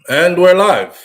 And we're live.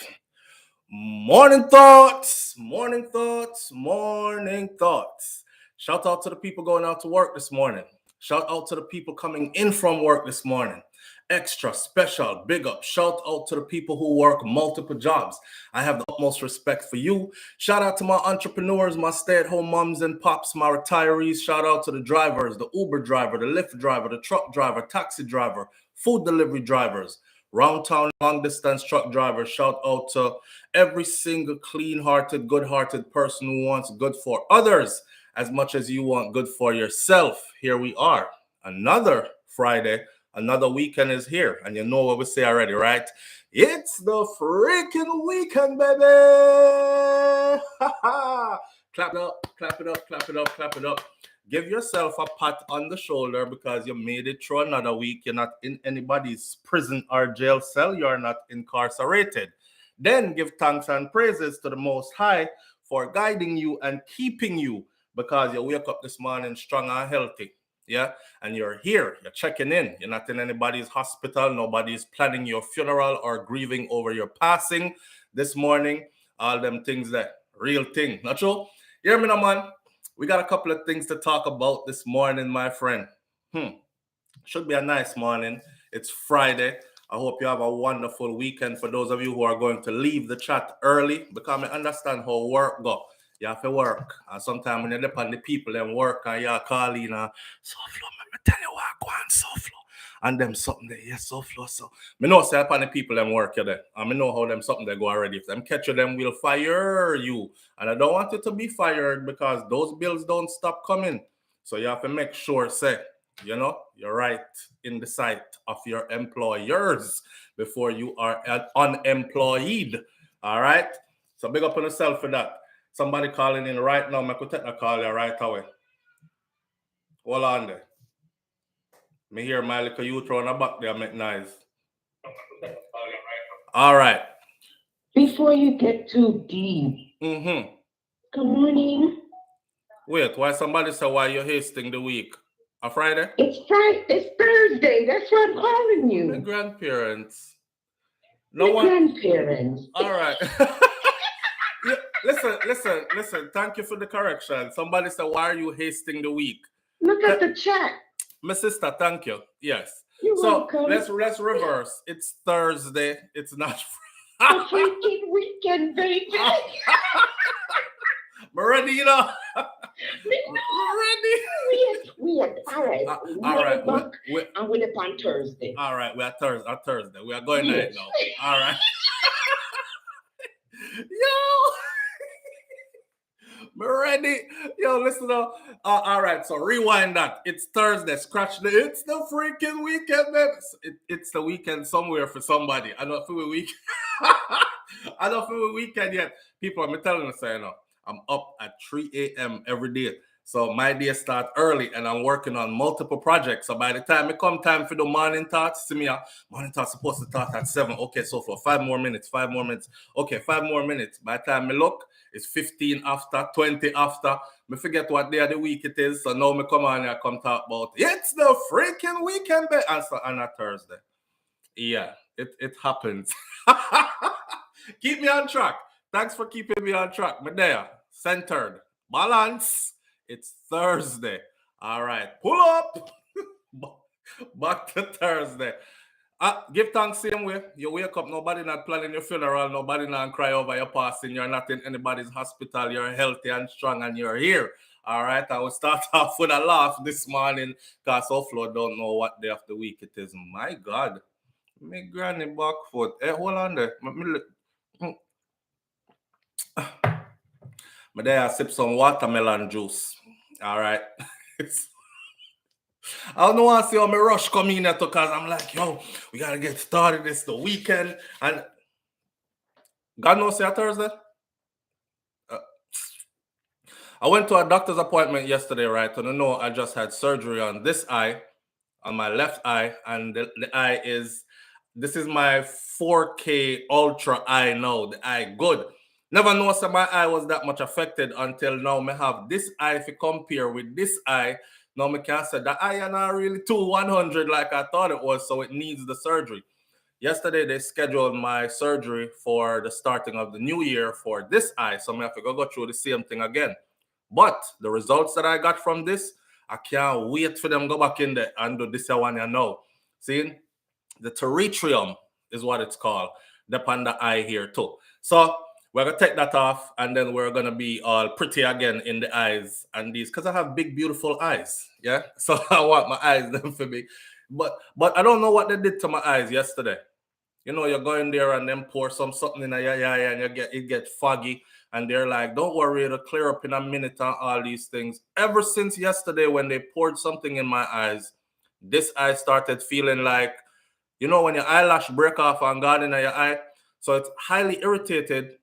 Morning thoughts, morning thoughts, morning thoughts. Shout out to the people going out to work this morning. Shout out to the people coming in from work this morning. Extra special, big up. Shout out to the people who work multiple jobs. I have the utmost respect for you. Shout out to my entrepreneurs, my stay at home moms and pops, my retirees. Shout out to the drivers, the Uber driver, the Lyft driver, the truck driver, taxi driver, food delivery drivers, round town long distance truck drivers. Shout out to every single clean-hearted, good-hearted person who wants good for others as much as you want good for yourself. Here we are. Another Friday, another weekend is here. And you know what we say already, right? It's the freaking weekend, baby! Clap it up, clap it up, clap it up, clap it up. Give yourself a pat on the shoulder because you made it through another week. You're not in anybody's prison or jail cell. You're not incarcerated. Then give thanks and praises to the Most High for guiding you and keeping you because you wake up this morning strong and healthy. Yeah. And you're here. You're checking in. You're not in anybody's hospital. Nobody's planning your funeral or grieving over your passing this morning. All them things that real thing. Not true? Hear me now, man. We got a couple of things to talk about this morning, my friend. Should be a nice morning. It's Friday. I hope you have a wonderful weekend. For those of you who are going to leave the chat early, because I understand how work go. You have to work. And sometimes when you depend on the people and work and you call in, Souflotv, let me tell you what I go on, Souflotv. And them something there, yes, Souflotv. So, I know say upon the people them work you there. And I know how them something they go already. If them catch you, them will fire you. And I don't want you to be fired because those bills don't stop coming. So you have to make sure, say, you're right in the sight of your employers before you are unemployed. All right? So big up on yourself for that. Somebody calling in right now. I could take a call you right away. Hold on there. Me hear my little youth round the back there make noise. All right. Before you get too deep. Mm-hmm. Good morning. Wait, why somebody say why you're hasting the week? A Friday? It's Friday. It's Thursday. That's why I'm calling you. My grandparents. No one. Grandparents. All right. Yeah, listen. Thank you for the correction. Somebody said, why are you hasting the week? Look at the chat. My sister, thank you. Yes. You're welcome. let's reverse. It's Thursday. It's not a freaking weekend, baby. I'm ready, you know. We are all right. All right. I'm with it on Thursday. All right, we are Thursday. We are going there now. All right. Yo. We're ready. Yo, listen up. All right, so rewind that. It's Thursday. Scratch it's the freaking weekend, man. It's the weekend somewhere for somebody. I don't feel a week. I don't feel a weekend yet. People, I'm telling you, say, I'm up at 3 a.m. every day. So my day start early and I'm working on multiple projects. So by the time it come time for the morning thoughts, see me, morning thoughts supposed to start at 7. Okay, so for 5 more minutes. Okay, 5 more minutes. By the time I look, it's 15 after, 20 after. Me forget what day of the week it is. So now me come on and I come talk about it's the freaking weekend. And a Thursday. Yeah, it happens. Keep me on track. Thanks for keeping me on track. Me there, centered, balance. It's Thursday. All right, pull up. Back to Thursday. Give thanks same way. You wake up, nobody not planning your funeral, nobody not cry over your passing. You're not in anybody's hospital. You're healthy and strong and you're here. All right, I will start off with a laugh this morning because Souflotv don't know what day of the week it is. My God. Me granny back foot. Hey, hold on there. My day I sip some watermelon juice. All right. I don't want to see how my rush come in here because I'm like, yo, we got to get started. It's the weekend. And God knows it's Thursday. I went to a doctor's appointment yesterday, right? And I know I just had surgery on this eye, on my left eye. And the eye this is my 4K ultra eye now. The eye good. Never know that my eye was that much affected until now. I have this eye, if you compare with this eye, now I can say the eye is not really 100 like I thought it was, so it needs the surgery. Yesterday, they scheduled my surgery for the starting of the new year for this eye. So I have to go through the same thing again. But the results that I got from this, I can't wait for them to go back in there and do this one you know. See, the terrestrium is what it's called. Upon the eye here too. So we're gonna take that off, and then we're gonna be all pretty again in the eyes and these, because I have big, beautiful eyes. Yeah. So I want my eyes them for me. But I don't know what they did to my eyes yesterday. You know, you're going there and then pour something in your eye and it get foggy. And they're like, don't worry, it'll clear up in a minute and all these things. Ever since yesterday when they poured something in my eyes, this eye started feeling like, you know, when your eyelash break off and gone in your eye. So it's highly irritated.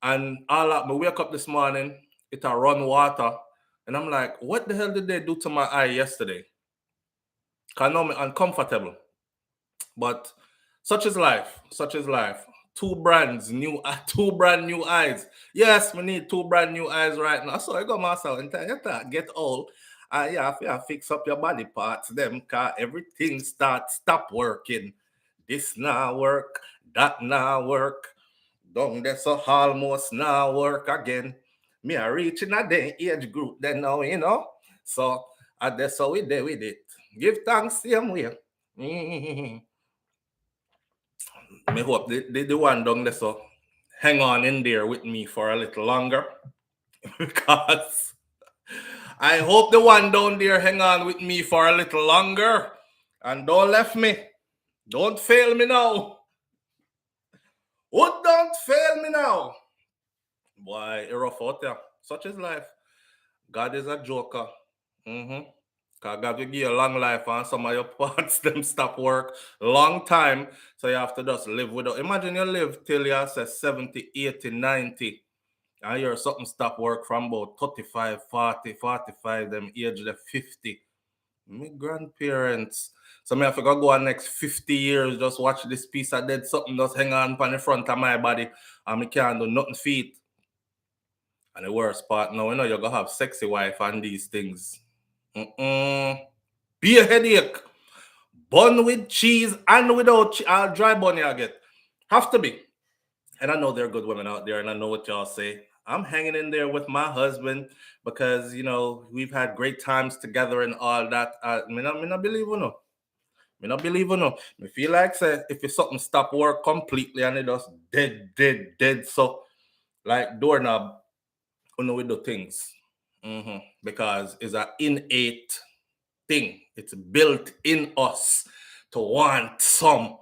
And all that, I wake up this morning, it'll run water. And I'm like, what the hell did they do to my eye yesterday? Because I know me uncomfortable. But such is life. Such is life. Two brand new eyes. Yes, we need two brand new eyes right now. So I go myself and tell you that get old. You have to fix up your body parts, them, cause everything stop working. This now work, that now work. Don't that so almost now work again. Me I reaching a day age group then now, you know. So that's how we did with it. Give thanks same way. Me hope the one down there so hang on in there with me for a little longer. Because I hope the one down there hang on with me for a little longer. And don't left me. Don't fail me now. Oh, don't fail me now. Boy, a rough out there. Such is life. God is a joker. Because God will give you a long life and some of your parts them stop work long time. So you have to just live without. Imagine you live till you say 70, 80, 90. And you're something stop work from about 35, 40, 45, them age the 50. My grandparents. So me have to go on next 50 years, just watch this piece of dead something just hang on the front of my body and me can't do nothing feet. And the worst part now, you know, you're gonna have sexy wife and these things. Be a headache. Bun with cheese and without dry bun you get. Have to be. And I know there are good women out there, and I know what y'all say. I'm hanging in there with my husband because, you know, we've had great times together and all that. Me not believe you know. Me not believe you know. Me feel like say if it's something stop work completely and it just dead. So like doorknob, you know, we do things. Because it's an innate thing. It's built in us to want some.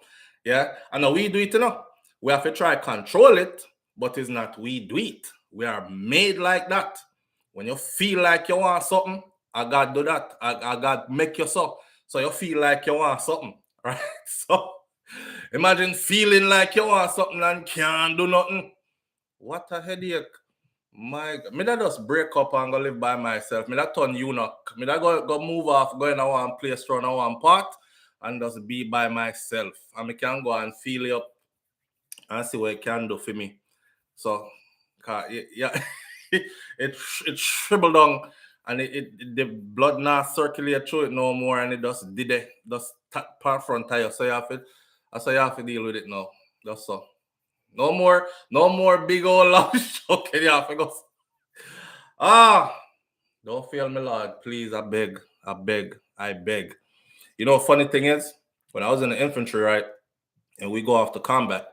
Yeah. And now we do it, you know. We have to try control it, but it's not we do it. We are made like that. When you feel like you want something, I got do that. I got make you so. So you feel like you want something, right? So imagine feeling like you want something and can't do nothing. What a headache. My God. Me that just break up and go live by myself. Me that turn eunuch. Me that go move off, go in a one place, run a one part, and just be by myself. And me can go and feel it up and see what it can do for me. So, yeah, it shriveled down and the blood not circulate through it no more, and it just did it, just part front tire. So you have to deal with it now. Just so. No more big old love shock. You have to go. Don't fail me, Lord. Please, I beg. You know, funny thing is, when I was in the infantry, right, and we go off to combat,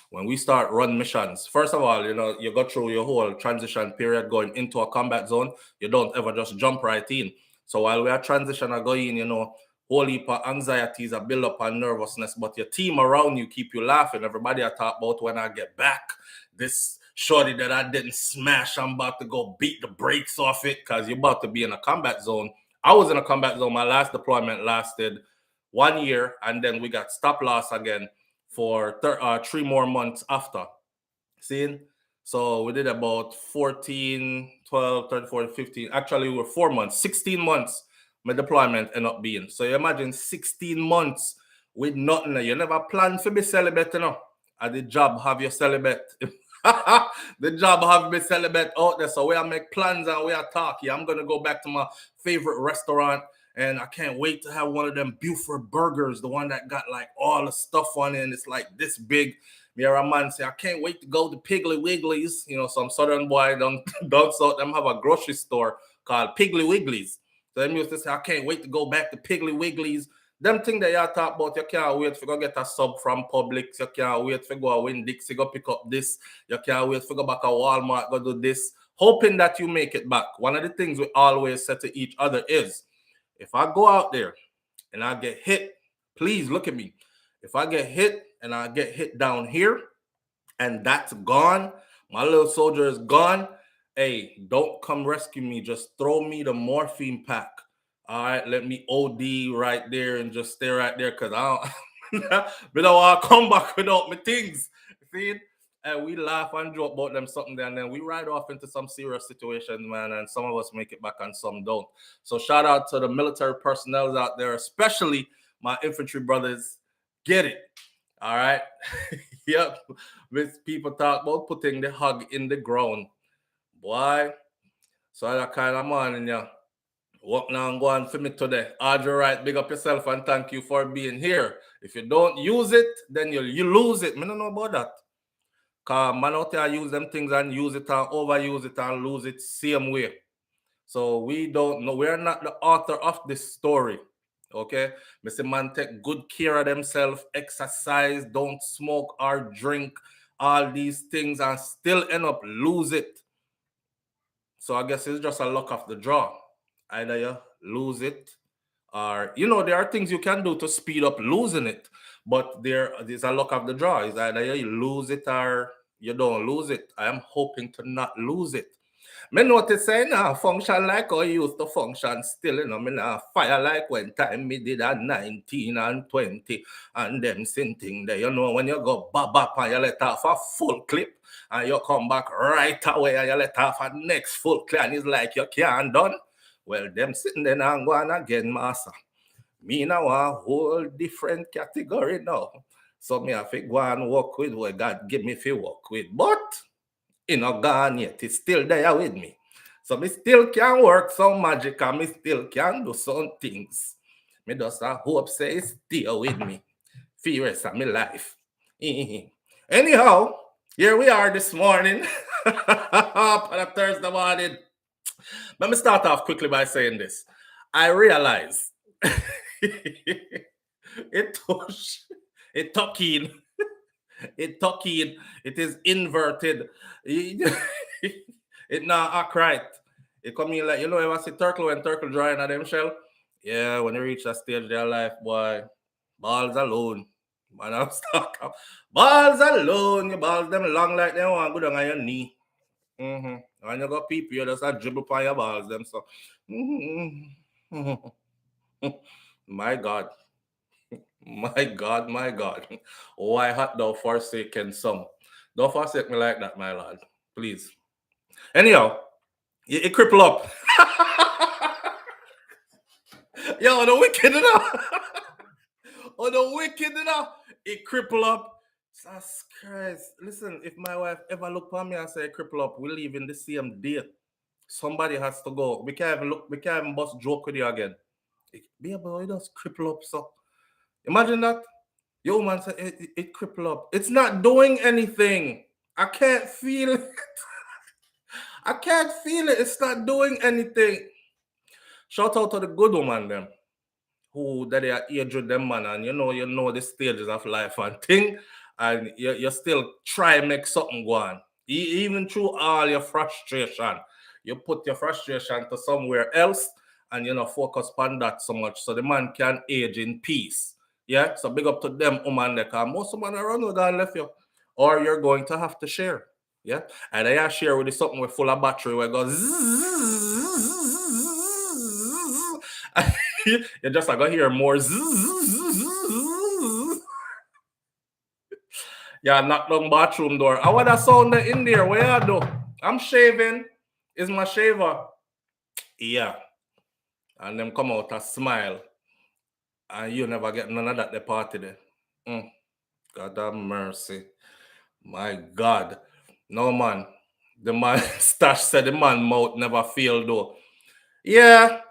when we start run missions, first of all, you know, you go through your whole transition period going into a combat zone. You don't ever just jump right in. So while we are transitioning going, you know, whole heap of anxieties, a build up and nervousness, but your team around you keep you laughing. Everybody I talk about when I get back, this shorty that I didn't smash, I'm about to go beat the brakes off it because you're about to be in a combat zone. I was in a combat zone. My last deployment lasted 1 year, and then we got stop loss again for 3 more months after. See? So we did about 14, 12, 13, 14, 15. Actually, we were 4 months, 16 months my deployment ended up being. So you imagine 16 months with nothing. You never plan to be celibate, you know. And the job have you celibate. The job have me celibate out there. So we are make plans and we are talking. I'm going to go back to my favorite restaurant And I can't wait to have one of them Buford burgers, the one that got like all the stuff on it, and it's like this big. Me or a man say, I can't wait to go to Piggly Wiggly's. You know, some southern boy down south, them have a grocery store called Piggly Wiggly's. So them used to say, I can't wait to go back to Piggly Wiggly's. Them thing that y'all talk about, you can't wait to go get a sub from Publix. You can't wait to go win Dixie, go pick up this. You can't wait to go back to Walmart, go do this. Hoping that you make it back. One of the things we always say to each other is, if I go out there and I get hit, please look at me. If I get hit and I get hit down here and that's gone, my little soldier is gone, hey, don't come rescue me. Just throw me the morphine pack. All right, let me OD right there and just stay right there because I don't want to come back without my things. See? And we laugh and joke about them something there, and then we ride off into some serious situations, man, and some of us make it back and some don't. So shout out to the military personnel out there, especially my infantry brothers. Get it. All right. Yep. With people talk about putting the hug in the ground. Boy. So that kind of morning, yeah. Walk now and go on for me today. Audrey Wright, big up yourself and thank you for being here. If you don't use it, then you lose it. I don't know about that. Because man out there use them things and use it and overuse it and lose it same way. So we don't know. We're not the author of this story. Okay? Mr. Man take good care of themselves, exercise, don't smoke or drink, all these things and still end up lose it. So I guess it's just a luck of the draw. Either you lose it or, there are things you can do to speed up losing it. But there's a luck of the draw. It's either you lose it or you don't lose it. I am hoping to not lose it. Me notice say now function like I used to function still, me now fire like when time me did at 19 and 20 and them same thing there. When you go bop and you let off a full clip and you come back right away and you let off a next full clip and it's like you can't done. Well, them sitting there and going again, master. Me now a whole different category now. So me have to go and work with what God give me to work with. But it's not gone yet. It's still there with me. So me still can work some magic and me still can do some things. Me just hope say stay with me for the rest of my life. Anyhow, here we are this morning on a Thursday morning. Let me start off quickly by saying this. I realize it tuck in. It is inverted. It not act right. It come in like, ever see turtle when turtle drying at them shell? Yeah, when they reach that stage of their life, boy, balls alone. Man, I'm stuck up. Balls alone. Your balls them long like they want to go down on your knee. When you got people, you just dribble by your balls them. So, my God. My God, my God. Why hast thou forsaken some? Don't forsake me like that, my lord. Please. Anyhow, it cripple up. Yo, the wicked enough. It cripple up. Jesus Christ. Listen, if my wife ever look for me and say cripple up, we live in the same day. Somebody has to go. We can't even bust joke with you again. Baby, it does cripple up, so. Imagine that. Yo, man, say it cripple up. It's not doing anything. I can't feel it. I can't feel it. It's not doing anything. Shout out to the good woman, them. Who that they are age with them, man, and you know the stages of life and thing, and you still try and make something go on. Even through all your frustration, you put your frustration to somewhere else and focus on that so much so the man can age in peace. Yeah, so big up to them woman because most women around are gonna left you. Or you're going to have to share. Yeah. And I share with you something with full of battery where it goes you just gonna hear more yeah, knock down bathroom door. I want that sound in there. Where I do? I'm shaving. Is my shaver. Yeah. And them come out a smile. And you never get none of that at the party there. God have mercy. My God. No, man. The man, Stash said the man mouth never failed though. Yeah.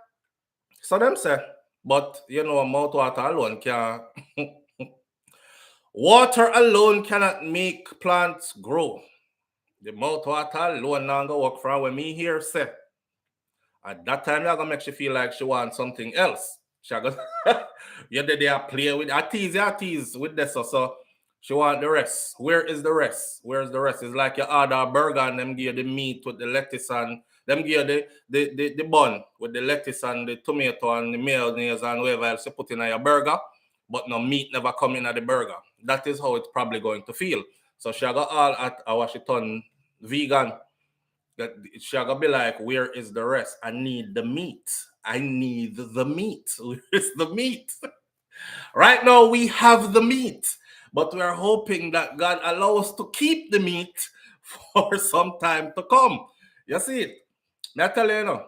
So them say, But you know, mouth water alone can water alone cannot make plants grow. The mouth water alone not gonna work for her. When me here say at that time, you're gonna make she feel like she wants something else. She gonna you did there play with I tease with this. So she want the rest. Where is the rest? Where's the rest? It's like you order a burger and them give you the meat with the lettuce and them give you the bun with the lettuce and the tomato and the mayonnaise and whatever else you put in your burger, but no meat never come in at the burger. That is how it's probably going to feel. So she got all at a Washington vegan. That she gonna be like, where is the rest? I need the meat. I need the meat. Where is the meat? Right now we have the meat, but we are hoping that God allows us to keep the meat for some time to come. You see it? I tell you,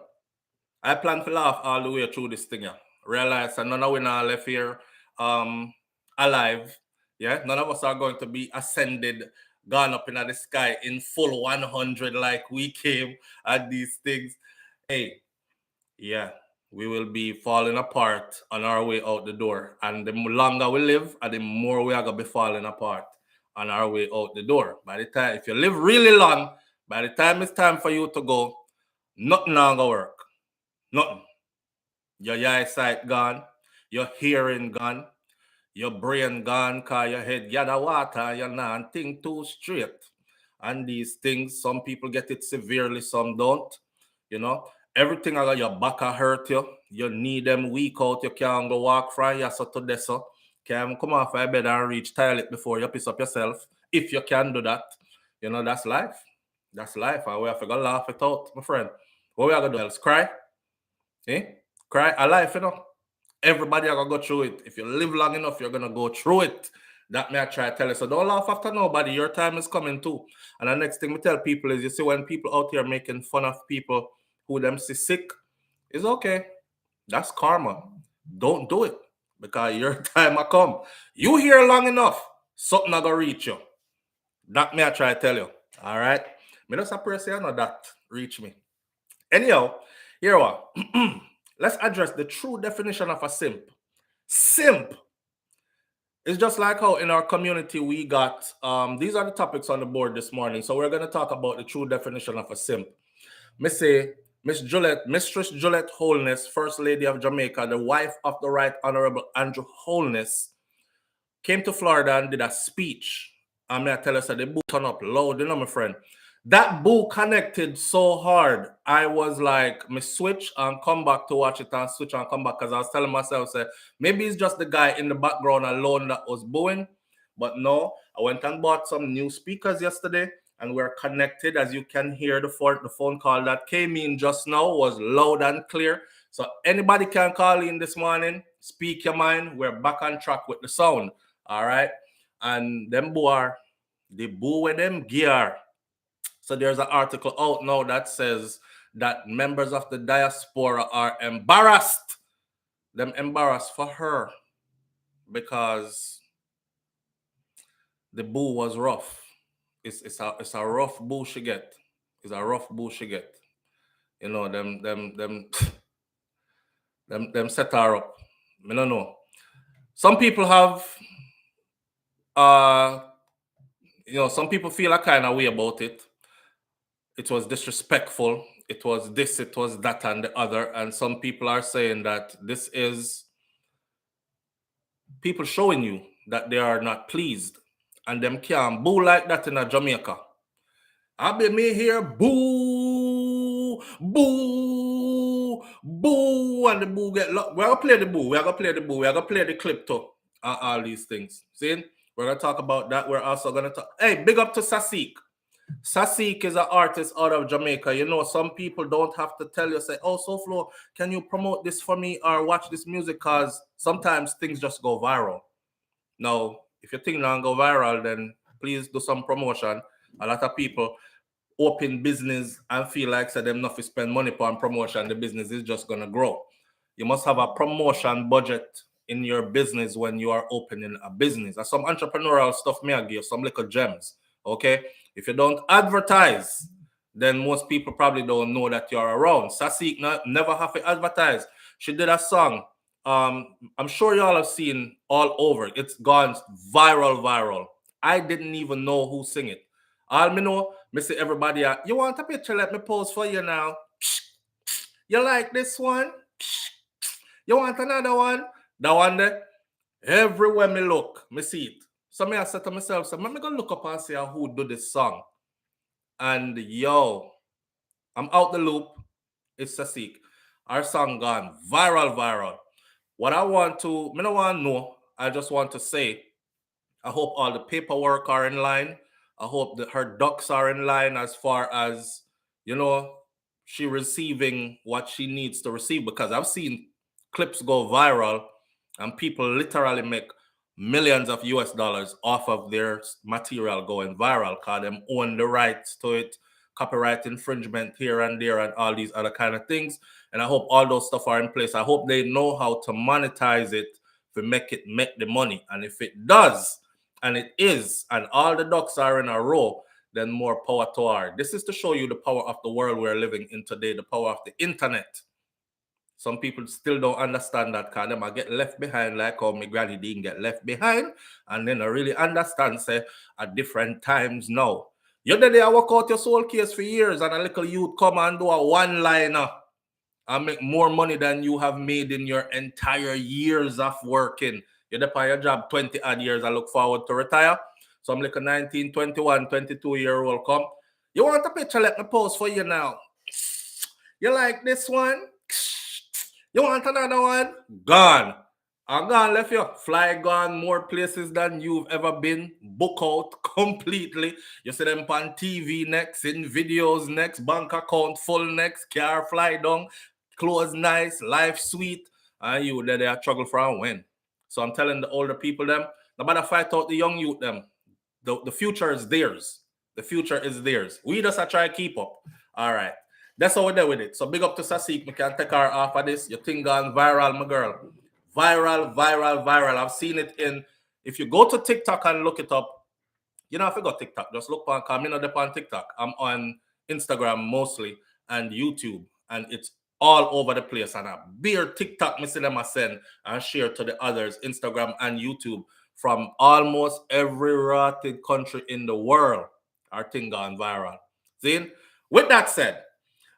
I plan to laugh all the way through this thing. Yeah. Realize that none of we now left here alive. Yeah, none of us are going to be ascended, gone up in the sky in full 100 like we came at these things. Hey, yeah, we will be falling apart on our way out the door. And the longer we live, and the more we are going to be falling apart on our way out the door. By the time, if you live really long, by the time it's time for you to go, nothing longer work. Nothing. Your eyesight gone, your hearing gone, your brain gone, cause your head gather water, you're not think too straight. And these things, some people get it severely, some don't. You know, everything around your back hurt you. You need them weak out, you can't go walk from here so to this. So. Can come off your bed and reach toilet before you piss up yourself. If you can do that, you know, that's life. That's life. And we have to go laugh it out, my friend. What we are gonna do else? Cry? Eh? Cry a life, you know. Everybody are gonna go through it. If you live long enough, you're gonna go through it. That may I try to tell you. So don't laugh after nobody. Your time is coming too. And the next thing we tell people is, you see, when people out here making fun of people who them see sick, it's okay. That's karma. Don't do it because your time will come. You here long enough, something not gonna reach you. That may I try to tell you. All right. Me just appreciate that reach me. Anyhow, here what. Let's address the true definition of a simp. Simp is just like how in our community we got, these are the topics on the board this morning. So we're going to talk about the true definition of a simp. Mistress Juliet Holness, First Lady of Jamaica, the wife of the Right Honorable Andrew Holness, came to Florida and did a speech. I mean, I tell us that the boo turn up loud, you know, my friend. That boo connected so hard. I was like, me switch and come back to watch it and switch and come back because I was telling myself, say, maybe it's just the guy in the background alone that was booing. But no, I went and bought some new speakers yesterday and we're connected. As you can hear, the phone call that came in just now was loud and clear. So anybody can call in this morning, speak your mind. We're back on track with the sound. All right. And them they boo with them gear. So there's an article out now that says that members of the diaspora are embarrassed. Them embarrassed for her because the boo was rough. It's a rough boo she get. It's a rough boo she get. You know, them set her up. I don't know. Some people have some people feel a kind of way about it. It was disrespectful. It was this, it was that, and the other. And some people are saying that this is people showing you that they are not pleased. And them can't boo like that in a Jamaica. I be me here, boo, boo, boo, and the boo get locked. We're going to play the boo. We're going to play the boo. We're going to play the clip too. All these things. See? We're going to talk about that. We're also going to talk. Hey, big up to Sasik. Sasik is an artist out of Jamaica. You know, some people don't have to tell you, say, oh, Souflotv, can you promote this for me or watch this music? Because sometimes things just go viral. Now, if your thing don't go viral, then please do some promotion. A lot of people open business and feel like so them not to spend money on promotion. The business is just going to grow. You must have a promotion budget in your business when you are opening a business. There's some entrepreneurial stuff may I give, some little gems. Okay? If you don't advertise, then most people probably don't know that you're around. Sasik never have to advertise. She did a song I'm sure y'all have seen all over. It's gone viral. I didn't even know who sing it. All me know, me say everybody, you want a picture? Let me pose for you now. You like this one? You want another one? That one there? Everywhere me look, me see it. So me I said to myself, so let me go look up and see who do this song. And yo, I'm out the loop. It's Sasik. Our song gone viral. What I want to, me don't want to know. I just want to say, I hope all the paperwork are in line. I hope that her ducks are in line as far as, she receiving what she needs to receive, because I've seen clips go viral and people literally make millions of US dollars off of their material going viral because them own the rights to it, copyright infringement here and there and all these other kind of things. And I hope all those stuff are in place. I hope they know how to monetize it to make the money. And if it does, and it is, and all the ducks are in a row, then more power to her. This is to show you the power of the world we're living in today, the power of the internet. Some people still don't understand that, because they might get left behind like how my granny didn't get left behind, and then I really understand, say, at different times now. You the day I work out your soul case for years, and a little youth come and do a one-liner and make more money than you have made in your entire years of working. You're there on your job 20 odd years. I look forward to retire. So I'm like a 19, 21, 22-year-old come. You want a picture? Let me pose for you now. You like this one? You want another one? Gone. I'm gone, left you. Fly gone more places than you've ever been. Book out completely. You see them on TV next, in videos next, bank account full next, car fly down, clothes nice, life sweet. And you there they are struggle for a win. So I'm telling the older people them, no matter fight out the young youth them. The future is theirs. The future is theirs. We just try to keep up. All right. That's how we're there with it. So big up to Sasik. We can take her off of this. Your thing gone viral, my girl. Viral. I've seen it if you go to TikTok and look it up, you know, if you got TikTok, just look on, I'm not on TikTok. I'm on Instagram mostly and YouTube, and it's all over the place. And a beer TikTok, me see them I send and share to the others, Instagram and YouTube, from almost every rotted country in the world. Our thing gone viral. See? With that said,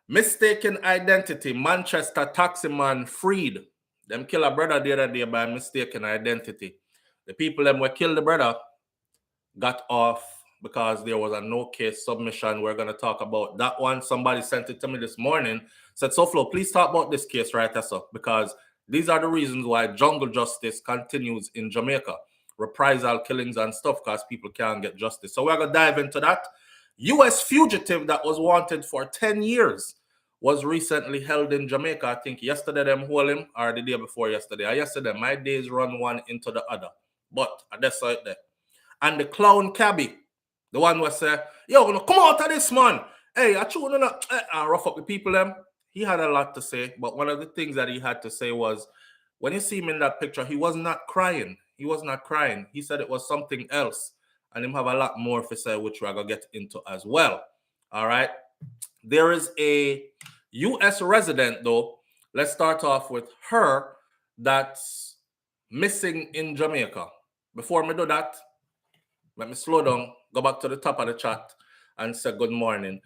mistaken identity, Manchester taxi man freed. Them kill a brother the other day by mistaken identity. The people them were killed the brother got off because there was a no case submission. We're going to talk about that one. Somebody sent it to me this morning. Said, Souflotv, please talk about this case right up, because these are the reasons why jungle justice continues in Jamaica. Reprisal killings and stuff, because people can't get justice. So we're going to dive into that. U.S. fugitive that was wanted for 10 years was recently held in Jamaica. I think yesterday them hold him, or the day before yesterday. Or yesterday, my days run one into the other. But that's right there. And the clown cabbie, the one was say, yo, come out of this, man. Hey, I chew no, rough up the people them. He had a lot to say, but one of the things that he had to say was, when you see him in that picture, he was not crying. He was not crying. He said it was something else. And him have a lot more to say, which we're going to get into as well. All right. There is a U.S. resident, though. Let's start off with her that's missing in Jamaica. Before me do that, let me slow down, go back to the top of the chat and say good morning.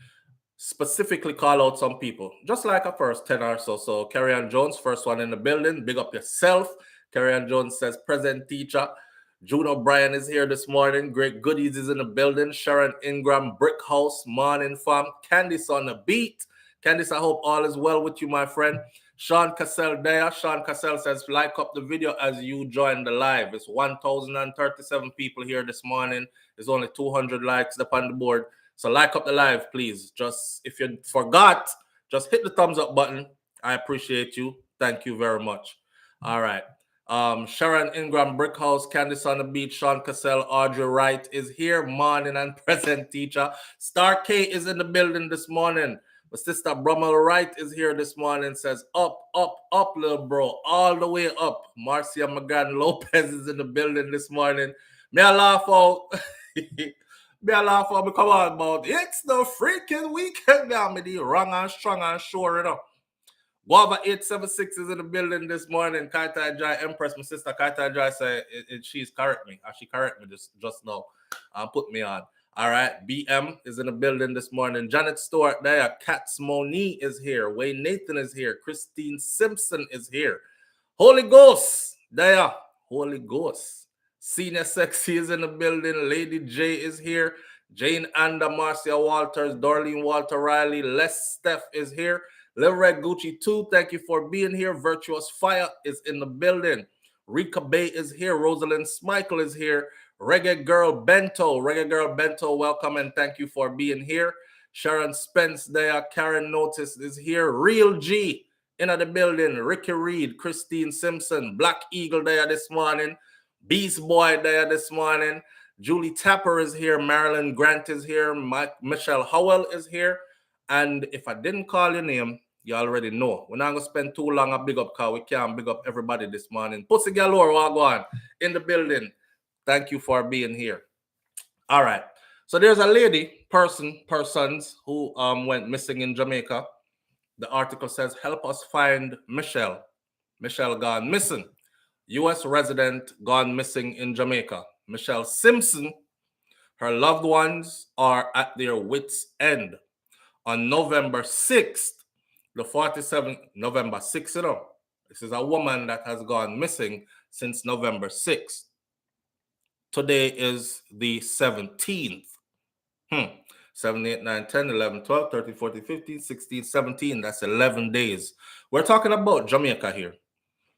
Specifically call out some people, just like a first 10 or so. So Carrie Jones, first one in the building. Big up yourself. Carrie Jones says, present teacher. June O'Brien is here this morning. Great Goodies is in the building. Sharon Ingram, Brick House, morning fam. Candice on the beat. Candice, I hope all is well with you, my friend. Sean Cassell there. Sean Cassell says, like up the video as you join the live. It's 1,037 people here this morning. There's only 200 likes up on the board. So like up the live, please. Just if you forgot, just hit the thumbs up button. I appreciate you. Thank you very much. All right. Sharon Ingram, Brickhouse, Candice on the Beach, Sean Cassell, Audrey Wright is here. Morning and present teacher. Star K is in the building this morning. My sister Brummel Wright is here this morning. Says up, little bro, all the way up. Marcia McGann Lopez is in the building this morning. May I laugh out? May I laugh out? Come on, about it's the freaking weekend. Now me the wrong and strong and sure enough. Guava 876 is in the building this morning. Kaita Jai Empress, my sister Kaita Jai said she's correct me. She correct me just now. Put me on. All right. BM is in the building this morning. Janet Stewart there. Katz Moni is here. Wayne Nathan is here. Christine Simpson is here. Holy Ghost there. Holy Ghost. Senior Sexy is in the building. Lady J is here. Jane Anda, Marcia Walters, Darlene Walter Riley, Les Steph is here. Lil Red Gucci 2, thank you for being here. Virtuous Fire is in the building. Rika Bay is here. Rosalind Smichael is here. Reggae Girl Bento, welcome and thank you for being here. Sharon Spence there. Karen Notice is here. Real G in the building. Ricky Reed, Christine Simpson, Black Eagle there this morning. Beast Boy there this morning. Julie Tapper is here. Marilyn Grant is here. Michelle Howell is here. And if I didn't call your name, you already know. We're not going to spend too long a big up because we can't big up everybody this morning. Pussy Galore, Wagwan, in the building. Thank you for being here. All right. So there's a lady, persons who went missing in Jamaica. The article says, help us find Michelle. Michelle gone missing. U.S. resident gone missing in Jamaica. Michelle Simpson, her loved ones are at their wits' end. On November 6th, the 47th, November 6th, you know, this is a woman that has gone missing since November 6th. Today is the 17th. 7, 8, 9, 10, 11, 12, 13, 14, 15, 16, 17. That's 11 days. We're talking about Jamaica here.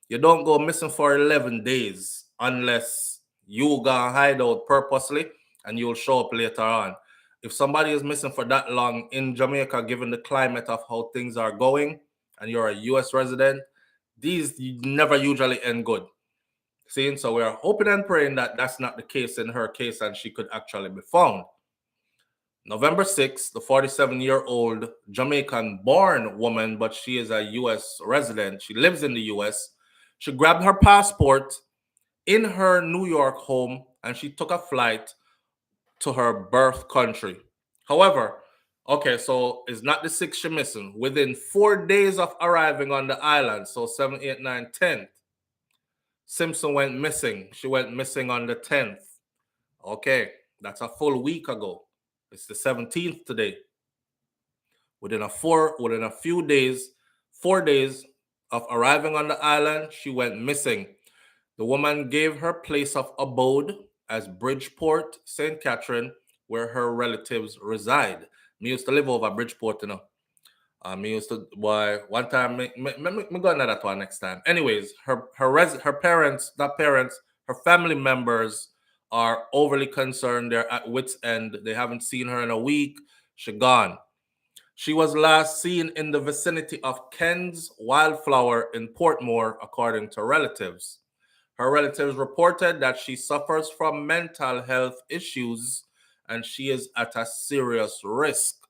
You don't go missing for 11 days unless you go hide out purposely and you'll show up later on. If somebody is missing for that long in Jamaica, given the climate of how things are going, and you're a U.S. resident, these never usually end good. See, so we're hoping and praying that that's not the case in her case and she could actually be found. November 6th, the 47-year-old Jamaican-born woman, but she is a U.S. resident. She lives in the U.S. She grabbed her passport in her New York home and she took a flight to her birth country. However, okay, so it's not the 6th she missing. Within 4 days of arriving on the island, so 7, 8, 9, 10th, Simpson went missing. She went missing on the 10th. Okay, that's a full week ago. It's the 17th today. Within a few days, 4 days of arriving on the island, she went missing. The woman gave her place of abode as Bridgeport, St. Catherine, where her relatives reside. Me used to live over Bridgeport, you know. Me used to, boy, one time, me go into that one next time. Anyways, her parents, her family members are overly concerned. They're at wit's end. They haven't seen her in a week. She gone. She was last seen in the vicinity of Ken's Wildflower in Portmore, according to relatives. Her relatives reported that she suffers from mental health issues and she is at a serious risk.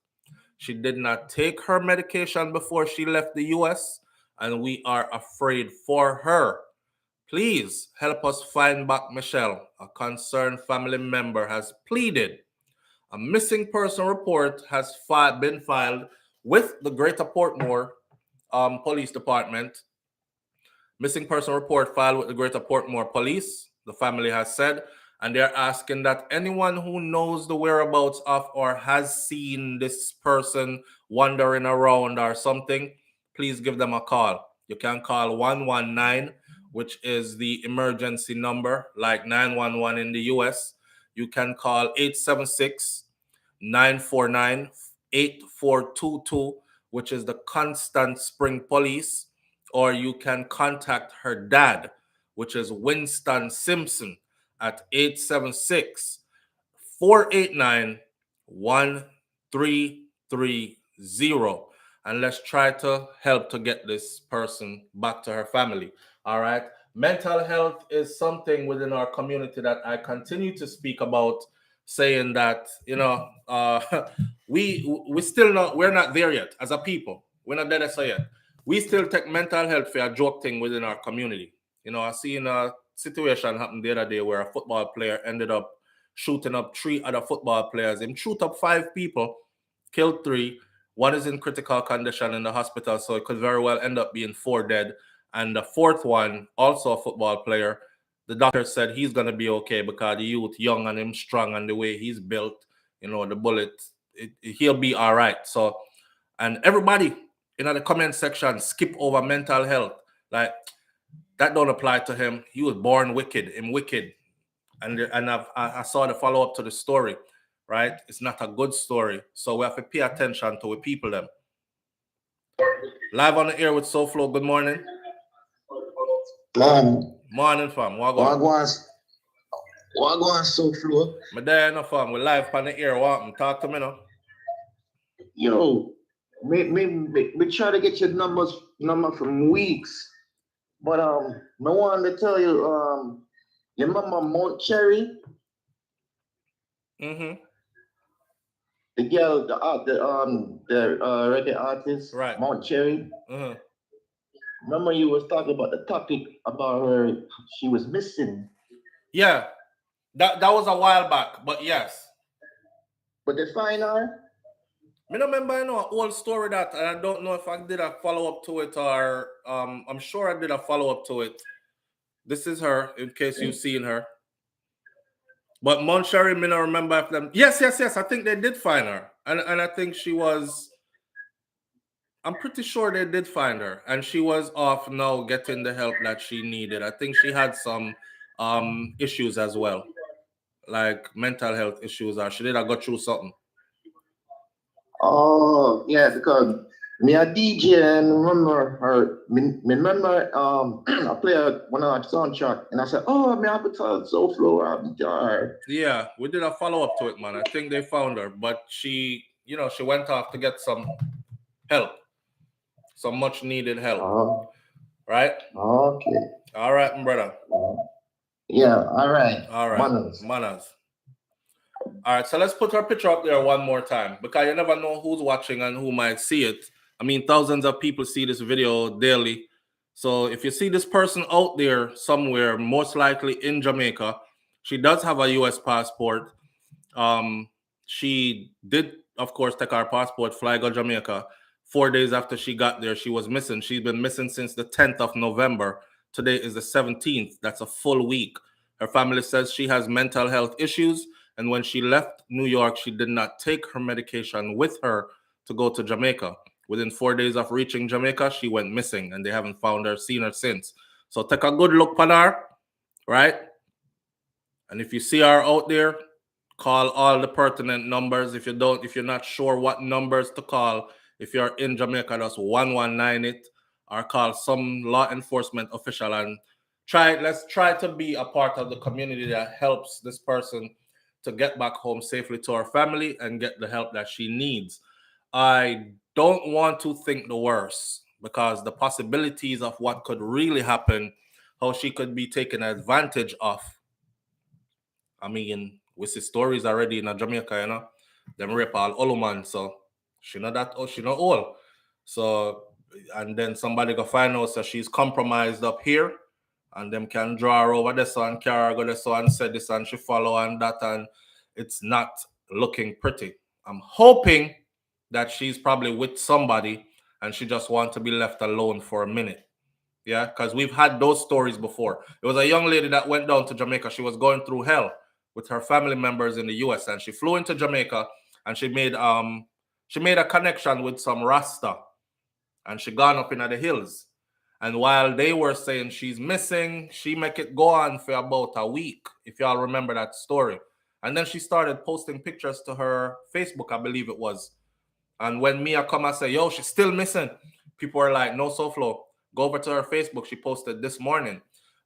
She did not take her medication before she left the U.S., and we are afraid for her. Please help us find back Michelle, a concerned family member has pleaded. A missing person report has been filed with the Greater Portmore Police Department. Missing person report filed with the Greater Portmore Police, the family has said, and they're asking that anyone who knows the whereabouts of or has seen this person wandering around or something, please give them a call. You can call 119, which is the emergency number, like 911 in the US. You can call 876-949-8422, which is the Constant Spring Police, or you can contact her dad, which is Winston Simpson, at 876-489-1330. And let's try to help to get this person back to her family. All right. Mental health is something within our community that I continue to speak about, saying that, you know, we're not there yet as a people. We're not there yet. We still take mental health for a joke thing within our community. You know, I seen a situation happen the other day where a football player ended up shooting up 3 other football players. He shoot up 5 people, killed 3, One is in critical condition in the hospital, so it could very well end up being 4 dead. And the fourth one, also a football player, the doctor said he's gonna be okay because the youth young and him strong and the way he's built, the bullet, he'll be all right. So, and everybody in the comment section skip over mental health. Like, that don't apply to him. He was born wicked. Him wicked. And I saw the follow up to the story, right? It's not a good story, so we have to pay attention to the people them. Live on the air with Souflotv. Good morning. Morning, fam. Wagwan Souflotv. My there, no fam. We live on the air. What? Talk to me now. Yo, me try to get your number from weeks, but no one to tell you your mama Mount Cherry. Mm-hmm. The girl, the reggae artist, Right. Mount Cherry. Mm-hmm. Remember you was talking about the topic about her, she was missing. Yeah, that was a while back, but yes. But they find her? I don't remember, an old story that, and I don't know if I did a follow up to it or I'm sure I did a follow up to it. This is her, in case you've seen her. But Moncherry, me not remember if them. Yes. I think they did find her, and I think she was. I'm pretty sure they did find her, and she was off now, getting the help that she needed. I think she had some issues as well, like mental health issues, or she did have got through something. Oh yeah, because me a DJ and remember her. Remember I play one of her soundtrack and I said, oh, me have to tell Souflotv. Yeah, we did a follow up to it, man. I think they found her, but she, she went off to get some help, some much needed help. Right? Okay. All right, my brother. Yeah. All right. Manners. All right, so let's put her picture up there one more time, because you never know who's watching and who might see it. I mean, thousands of people see this video daily. So if you see this person out there somewhere, most likely in Jamaica, she does have a U.S. passport. She did, of course, take our passport, fly to Jamaica. 4 days after she got there, she was missing. She's been missing since the 10th of November. Today is the 17th. That's a full week. Her family says she has mental health issues. And when she left New York, she did not take her medication with her to go to Jamaica. Within 4 days of reaching Jamaica, she went missing, and they haven't seen her since. So take a good look on her, right? And if you see her out there, call all the pertinent numbers. If you're not sure what numbers to call, if you're in Jamaica, just 119 it, or call some law enforcement official and let's try to be a part of the community that helps this person to get back home safely to her family and get the help that she needs. I don't want to think the worst, because the possibilities of what could really happen, how she could be taken advantage of. I mean, we see stories already in Jamaica, them rape all Oluman, so she not old. So, and then somebody go find out that she's compromised up here, and them can draw her over this one, carry her go this one, say this, and she follow and that, and it's not looking pretty. I'm hoping that she's probably with somebody and she just wants to be left alone for a minute. Yeah, because we've had those stories before. It was a young lady that went down to Jamaica. She was going through hell with her family members in the US, and she flew into Jamaica, and she made a connection with some Rasta, and she gone up into the hills. And while they were saying she's missing, she make it go on for about a week, if y'all remember that story. And then she started posting pictures to her Facebook, I believe it was. And when Mia come and say, yo, she's still missing, people are like, no, Souflotv, go over to her Facebook. She posted this morning.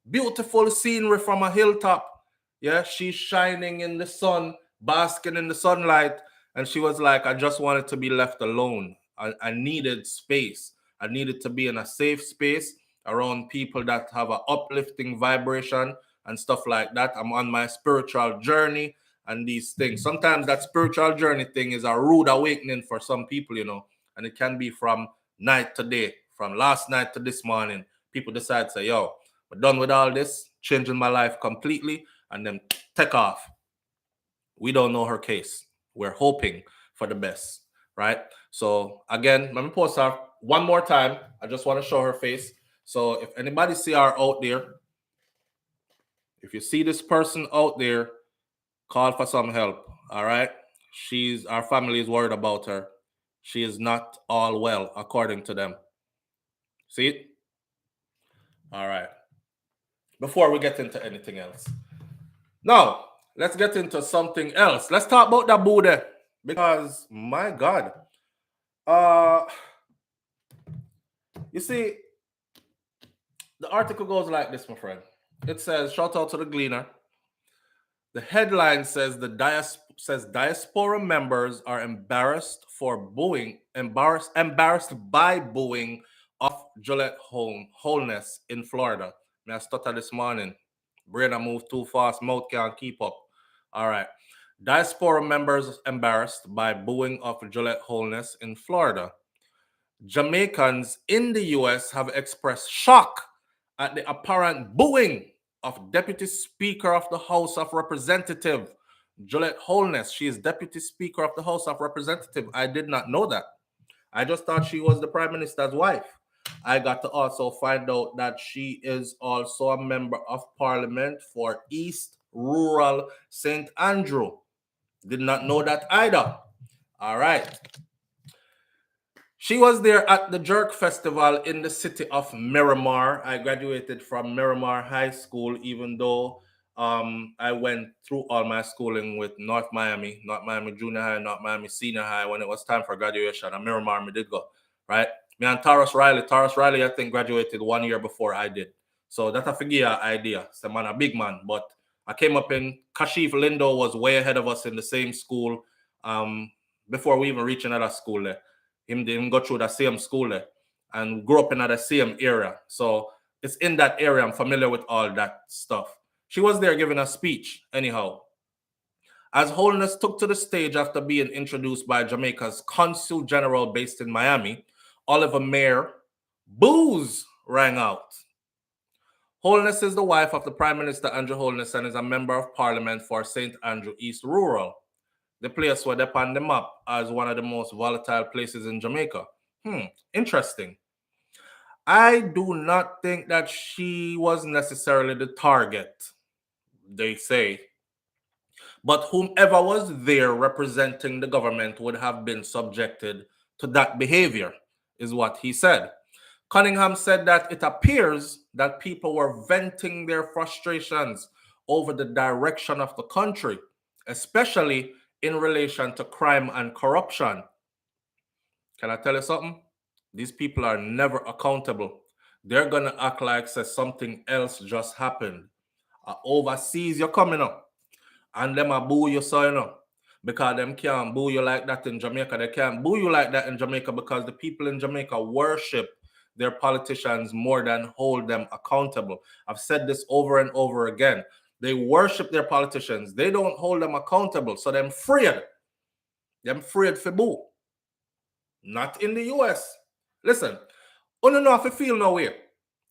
Beautiful scenery from a hilltop. Yeah, she's shining in the sun, basking in the sunlight. And she was like, I just wanted to be left alone. I needed space. I needed to be in a safe space around people that have an uplifting vibration and stuff like that. I'm on my spiritual journey and these things. Sometimes that spiritual journey thing is a rude awakening for some people, and it can be from night to day, from last night to this morning. People decide to say, yo, we're done with all this, changing my life completely, and then take off. We don't know her case. We're hoping for the best, right? So again, let me post her one more time. I just want to show her face. So if anybody see her out there, if you see this person out there, call for some help. All right. Our family is worried about her. She is not all well, according to them. See it? All right. Before we get into anything else. Now, let's get into something else. Let's talk about the Buddha. Because my God. You see, the article goes like this, my friend. It says, shout out to the Gleaner. The headline says diaspora members are embarrassed by booing of Gillette Holness in Florida. I stutter this morning. Brain I move too fast, mouth can't keep up. All right. Diaspora members embarrassed by booing of Gillette Holness in Florida. Jamaicans in the US have expressed shock at the apparent booing of Deputy Speaker of the House of Representatives, Gillette Holness. She is Deputy Speaker of the House of Representatives. I did not know that. I just thought she was the Prime Minister's wife. I got to also find out that she is also a member of Parliament for East Rural St. Andrew. Did not know that either. All right. She was there at the Jerk Festival in the city of Miramar. I graduated from Miramar High School, even though I went through all my schooling with North Miami Junior High, North Miami Senior High. When it was time for graduation, at Miramar, me did go, right? Me and Taurus Riley, I think, graduated 1 year before I did. So that's a figure idea. So man, a big man. But I came up in Kashif Lindo was way ahead of us in the same school before we even reached another school there. Him didn't go through the same school there and grew up in the same area. So it's in that area. I'm familiar with all that stuff. She was there giving a speech, anyhow. As Holness took to the stage after being introduced by Jamaica's Consul General based in Miami, Oliver Mayer, boos rang out. Holness is the wife of the Prime Minister Andrew Holness and is a member of Parliament for St. Andrew East Rural. The place where they on the map as one of the most volatile places in Jamaica. Interesting. I do not think that she was necessarily the target, they say. But whomever was there representing the government would have been subjected to that behavior, is what he said. Cunningham said that it appears that people were venting their frustrations over the direction of the country, especially in relation to crime and corruption. Can I tell you something? These people are never accountable. They're going to act like something else just happened. Overseas, you're coming up. And them a boo you, so you know. Because them can't boo you like that in Jamaica. They can't boo you like that in Jamaica because the people in Jamaica worship their politicians more than hold them accountable. I've said this over and over again. They worship their politicians. They don't hold them accountable. So them afraid. Them afraid for boo. Not in the US. Listen, I don't know if you feel no way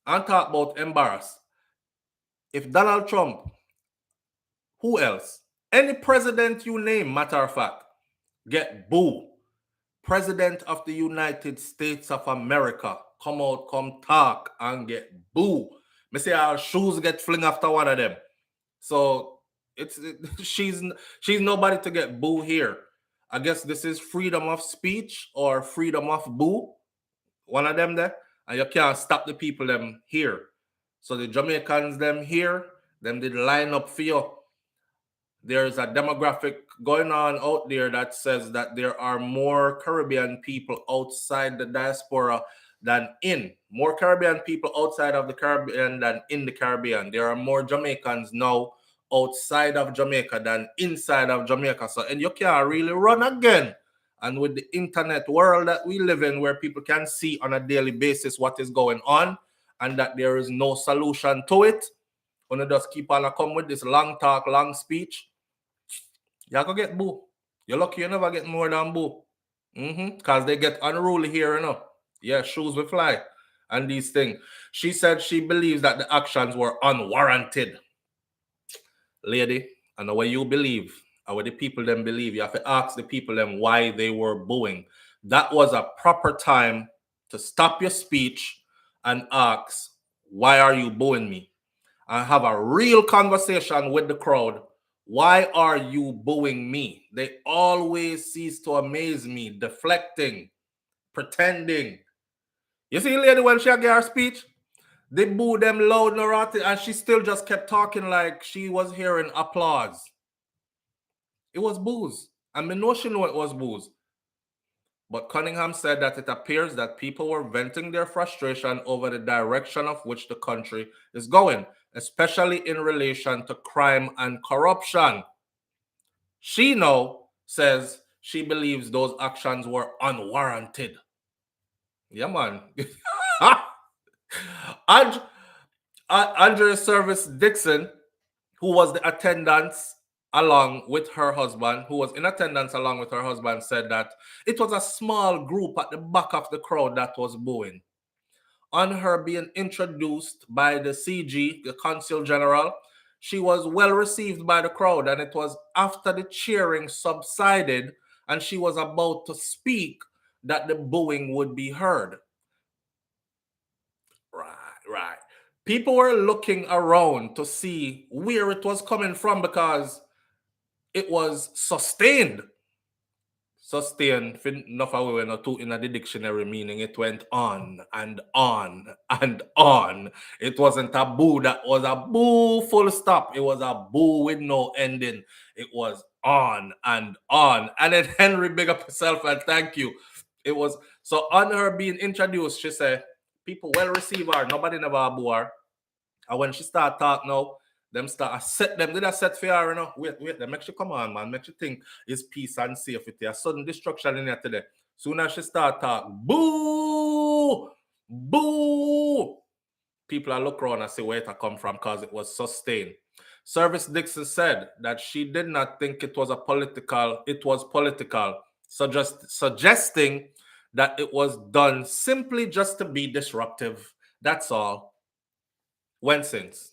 and talk about embarrassed. If Donald Trump, who else? Any president you name, matter of fact, get boo. President of the United States of America, come out, come talk and get boo. Me say our shoes get fling after one of them. So she's nobody to get boo here. I guess this is freedom of speech or freedom of boo. One of them there. And you can't stop the people them here. So the Jamaicans them here, them did line up for you. There's a demographic going on out there that says that there are more Caribbean people outside the diaspora than in. More Caribbean people outside of the Caribbean than in the Caribbean. There are more Jamaicans now outside of Jamaica than inside of Jamaica. So, and you can't really run again. And with the internet world that we live in, where people can see on a daily basis what is going on and that there is no solution to it, when you just keep on come with this long talk, long speech, you're going to get boo. You're lucky you never get more than boo. Because they get unruly here, you know. Yeah, shoes will fly and these things. She said she believes that the actions were unwarranted. Lady, I know what you believe. and what the people then believe. You have to ask the people then why they were booing. That was a proper time to stop your speech and ask, why are you booing me? And have a real conversation with the crowd. Why are you booing me? They always cease to amaze me, deflecting, pretending. You see, lady, when she gave her speech, they booed them loud and rotted, and she still just kept talking like she was hearing applause. It was boos. And I know she knew it was boos. But Cunningham said that it appears that people were venting their frustration over the direction of which the country is going, especially in relation to crime and corruption. She now says she believes those actions were unwarranted. Yeah, man. Andrea Service Dixon, who was in attendance along with her husband, said that it was a small group at the back of the crowd that was booing. On her being introduced by the CG, the Consul General, she was well received by the crowd, and it was after the cheering subsided and she was about to speak that the booing would be heard. Right. People were looking around to see where it was coming from because it was sustained. Sustained, enough of we not two in the dictionary meaning. It went on and on and on. It wasn't a boo that was a boo full stop. It was a boo with no ending. It was on and on. And then Henry big up herself and thank you. It was so on her being introduced, she said, people well receive her. Nobody never boo her. And when she start talking now, them start I set them. Did I set for her, you know? Wait, them make you come on, man. Make you think it's peace and safety. A sudden destruction in here today. Soon as she start talking, boo, boo. People are look around and say where it come from because it was sustained. Service Dixon said that she did not think it was political, suggesting that it was done simply just to be disruptive. That's all. When since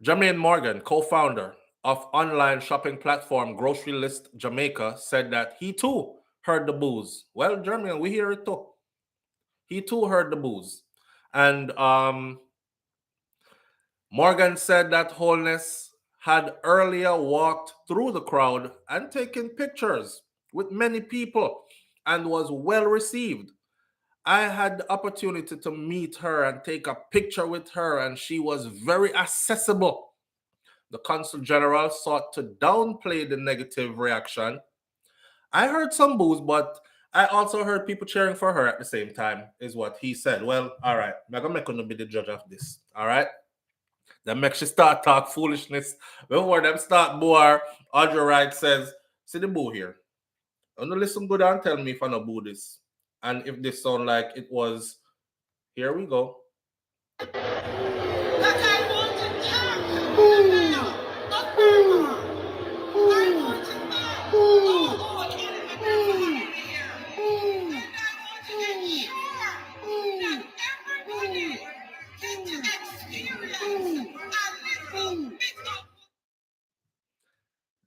Jermaine Morgan, co-founder of online shopping platform Grocery List Jamaica, said that he too heard the boos. Well, Jermaine, we hear it too. He too heard the boos. And Morgan said that Wholeness had earlier walked through the crowd and taken pictures with many people and was well received. I had the opportunity to meet her and take a picture with her, and she was very accessible. The Consul General sought to downplay the negative reaction. I heard some boos, but I also heard people cheering for her at the same time, is what he said. Well, all right, I'm going to be the judge of this, all right? Then make she start talk foolishness. Before them start boo her, Audrey Wright says, see the boo here. I'm going to listen good and tell me if I know boo this. And if this sound like it was, here we go.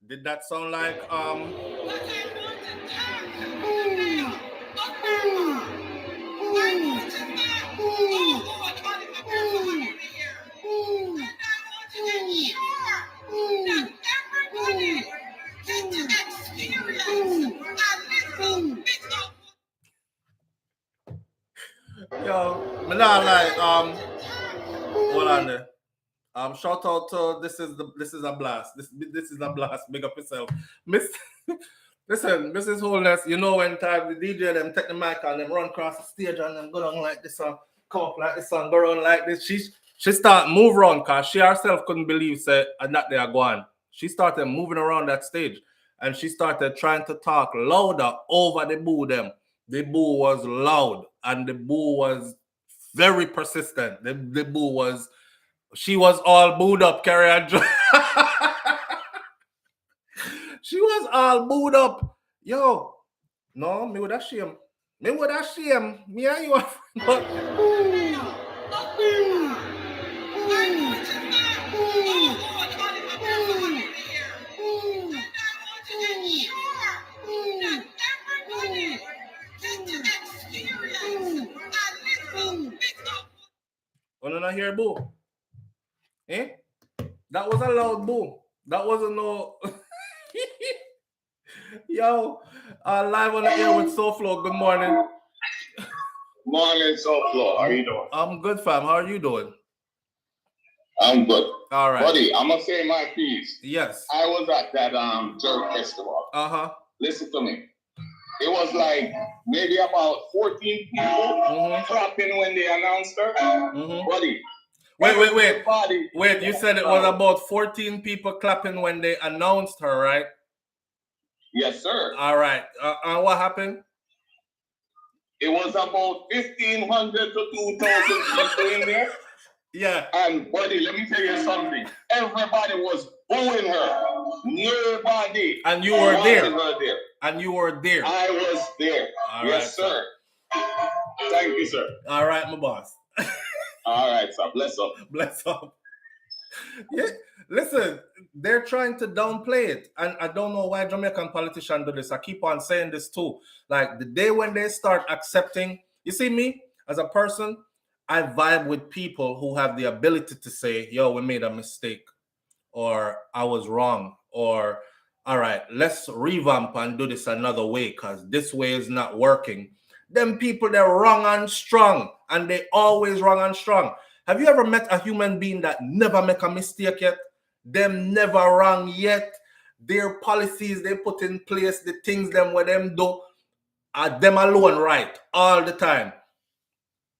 Did that sound like yo, me not like hold on there. Shout out to this is a blast. This is a blast. Big up yourself. Listen, Mrs. Wholeness, you know when time the DJ them take the mic and them run across the stage and them go down like this and come up like this and go around like this. She start move around because she herself couldn't believe and that they are gone. She started moving around that stage and she started trying to talk louder over the boo them. The boo was loud and the boo was very persistent. The boo was she was all booed up, Carrie and she was all booed up. Yo, no, me would have shame. Me and you are but not hear boo? Eh? That was a loud boo. That wasn't no. Yo, live on the air with Souflotv. Good morning. Morning, Souflotv. How are you doing? I'm good, fam. How are you doing? I'm good. All right. Buddy, I'm going to say my piece. Yes. I was at that jerk festival. Uh-huh. Listen to me. It was like maybe about 14 people clapping when they announced her. Buddy. Wait, you said it was about 14 people clapping when they announced her, right? Yes, sir. All right. And what happened? It was about 1,500 to 2,000 people in there. Yeah. And buddy, let me tell you something. Everybody was booing her. Nobody. And you were there. Her there. And you were there. I was there. All yes, right, sir. Thank you, sir. All right, my boss. All right, sir. Bless up. Bless up. Yeah. Listen, they're trying to downplay it. And I don't know why Jamaican politicians do this. I keep on saying this too. Like the day when they start accepting, you see me as a person, I vibe with people who have the ability to say, yo, we made a mistake, or I was wrong, or all right, let's revamp and do this another way because this way is not working. Them people, they're wrong and strong, and they always wrong and strong. Have you ever met a human being that never make a mistake yet? Them never wrong yet. Their policies they put in place, the things them where them do, are them alone right all the time.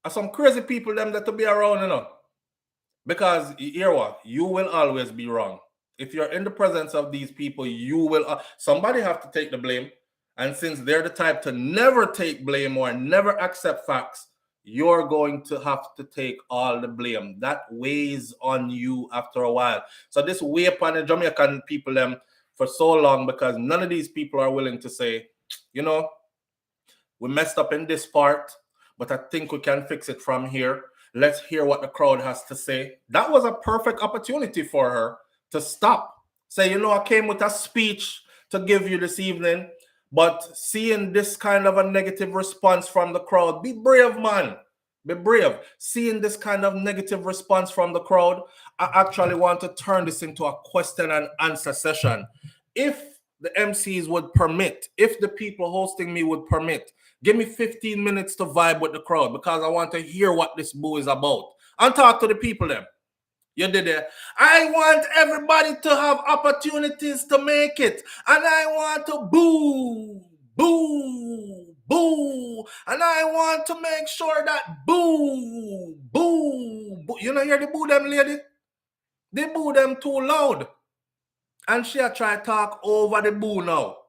Are some crazy people them that to be around, you know. Because you hear what? You will always be wrong. If you're in the presence of these people, you will somebody have to take the blame. And since they're the type to never take blame or never accept facts, you're going to have to take all the blame. That weighs on you after a while. So this weigh upon the Jamaican people them for so long because none of these people are willing to say, you know, we messed up in this part, but I think we can fix it from here. Let's hear what the crowd has to say. That was a perfect opportunity for her to stop. Say, you know, I came with a speech to give you this evening, but seeing this kind of a negative response from the crowd, be brave, man. Be brave. Seeing this kind of negative response from the crowd, I actually want to turn this into a question and answer session. If the MCs would permit, if the people hosting me would permit, give me 15 minutes to vibe with the crowd because I want to hear what this boo is about. And talk to the people then. You did it. I want everybody to have opportunities to make it. And I want to boo, boo, boo. And I want to make sure that boo, boo, boo. You know, hear the boo them, lady? They boo them too loud. And she try to talk over the boo now.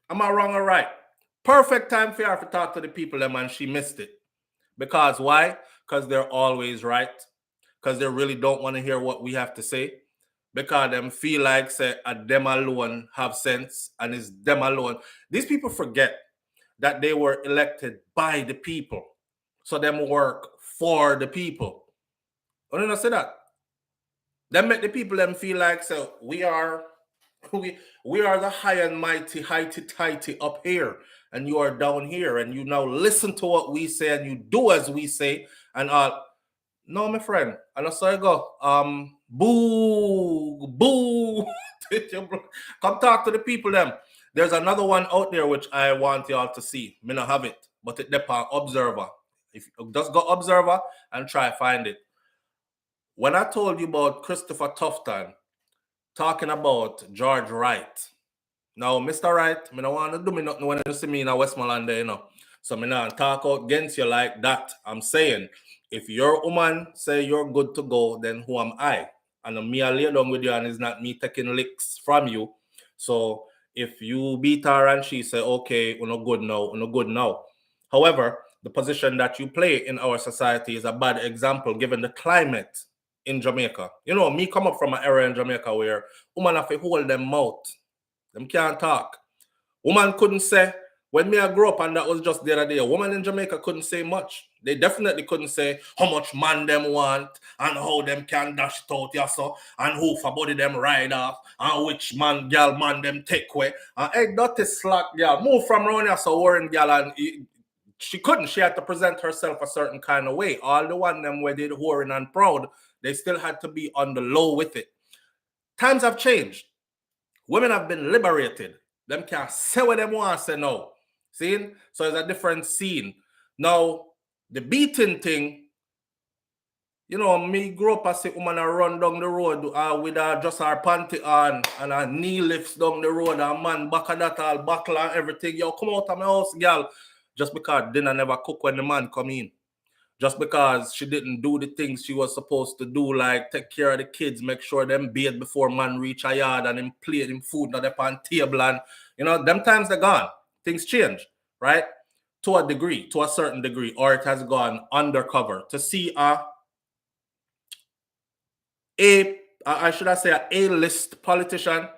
Am I wrong or right? Perfect time for her to talk to the people them and she missed it. Because why? Because they're always right. Because they really don't want to hear what we have to say. Because them feel like say them alone have sense and it's them alone. These people forget that they were elected by the people. So them work for the people. I don't know say that. Them make the people them feel like so we are the high and mighty, highty up here, and you are down here, and you now listen to what we say and you do as we say, and no, my friend, and I saw you go, boo, boo. Come talk to the people them. There's another one out there which I want y'all to see. Me not have it, but it depends on Observer. If you just go Observer and try find it. When I told you about Christopher Tufton talking about George Wright. Now, Mr. Wright, I don't want to do me nothing when you see me in Westmoreland there, you know. So I don't talk out against you like that. I'm saying, if your woman say you're good to go, then who am I? And me I lay down with you and it's not me taking licks from you. So if you beat her and she say, okay, we're not good now, we're not good now. However, the position that you play in our society is a bad example given the climate in Jamaica. You know, me come up from an area in Jamaica where women have to hold them mouth. Them can't talk. Woman couldn't say, when me I grew up and that was just the other day, a woman in Jamaica couldn't say much. They definitely couldn't say how much man them want and how them can dash it out, yeah, so, and who for body them ride off and which man, girl, man them take away. And hey, dirty slack, girl, move from around here so worrying girl and she couldn't. She had to present herself a certain kind of way. All the one them where they whoring and proud, they still had to be on the low with it. Times have changed. Women have been liberated. Them can't say what them want to say now. See? So it's a different scene. Now, the beating thing, you know, me grew up as a woman and run down the road with just her panty on and her knee lifts down the road and man back of that all buckle and everything. Yo, come out of my house, girl. Just because dinner never cook when the man come in. Just because she didn't do the things she was supposed to do, like take care of the kids, make sure them bathe before man reach a yard and him plate him food not up on table. And, you know, them times they're gone. Things change, right? To a degree, to a certain degree, or it has gone undercover. To see I should say a A-list politician.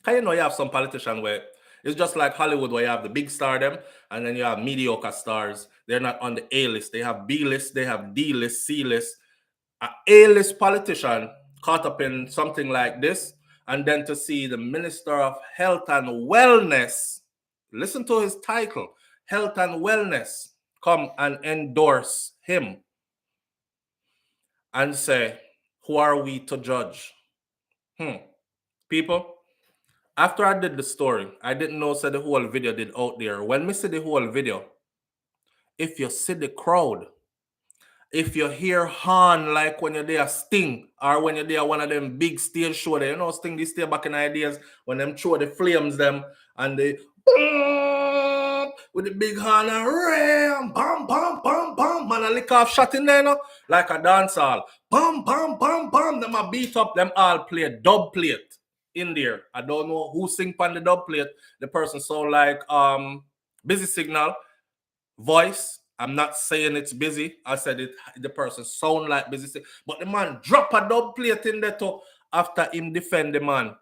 Can you know you have some politician where it's just like Hollywood where you have the big star them and then you have mediocre stars. They're not on the A-list. They have B-list, they have D-list, C-list. An A-list politician caught up in something like this, and then to see the Minister of Health and Wellness, listen to his title, Health and Wellness, come and endorse him and say, who are we to judge? People, after I did the story, I didn't know the whole video did out there. When me see the whole video, if you see the crowd, if you hear horn like when you're there Sting, or when you're there one of them big stage show there, you know Sting, they stay back in ideas when them throw the flames them and they with the big horn and ram, bam, bam, bam, bam, man, a lick off shot in there, you know, like a dance hall. Bam, bam, bam, bam, them a beat up, them all play dub plate in there. I don't know who sing on the dub plate. The person sound like Busy Signal voice. I'm not saying it's Busy. I said it. The person sound like Busy, but the man drop a dub plate in there too after him defend the man.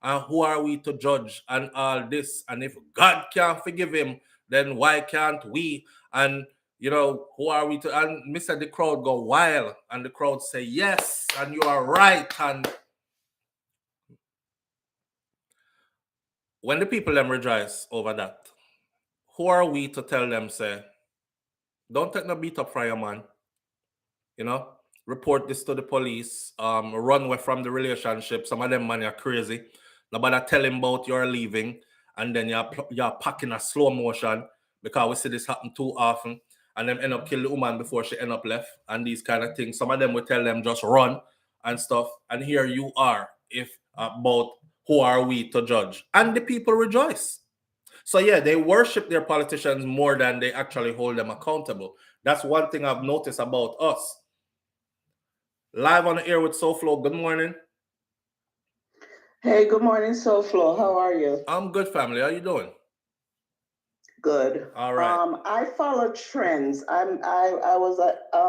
And who are we to judge and all this? And if God can't forgive him, then why can't we? And you know, who are we to? And Mr. The crowd go wild, and the crowd say yes, and you are right. And when the people them rejoice over that, who are we to tell them, say, don't take no beat up from your man, you know, report this to the police, run away from the relationship. Some of them man are crazy. Nobody tell him about you're leaving, and then you're packing a slow motion because we see this happen too often, and them end up kill the woman before she end up left, and these kind of things. Some of them will tell them just run and stuff, and here you are, if about who are we to judge? And the people rejoice. So yeah, they worship their politicians more than they actually hold them accountable. That's one thing I've noticed about us. Live on the air with Souflotv. Good morning. Hey, good morning, Souflotv. How are you? I'm good, family. How you doing? Good. All right. I follow trends. I was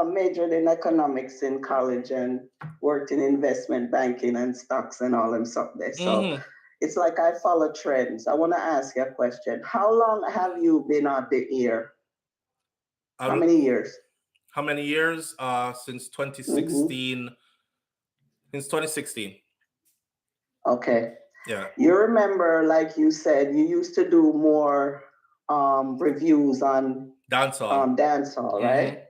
majored in economics in college and worked in investment banking and stocks and all them stuff there. So it's like I follow trends. I want to ask you a question. How long have you been on the air? How many years? How many years? Since 2016. Since 2016. Okay. Yeah. You remember, like you said, you used to do more reviews on dancehall, right?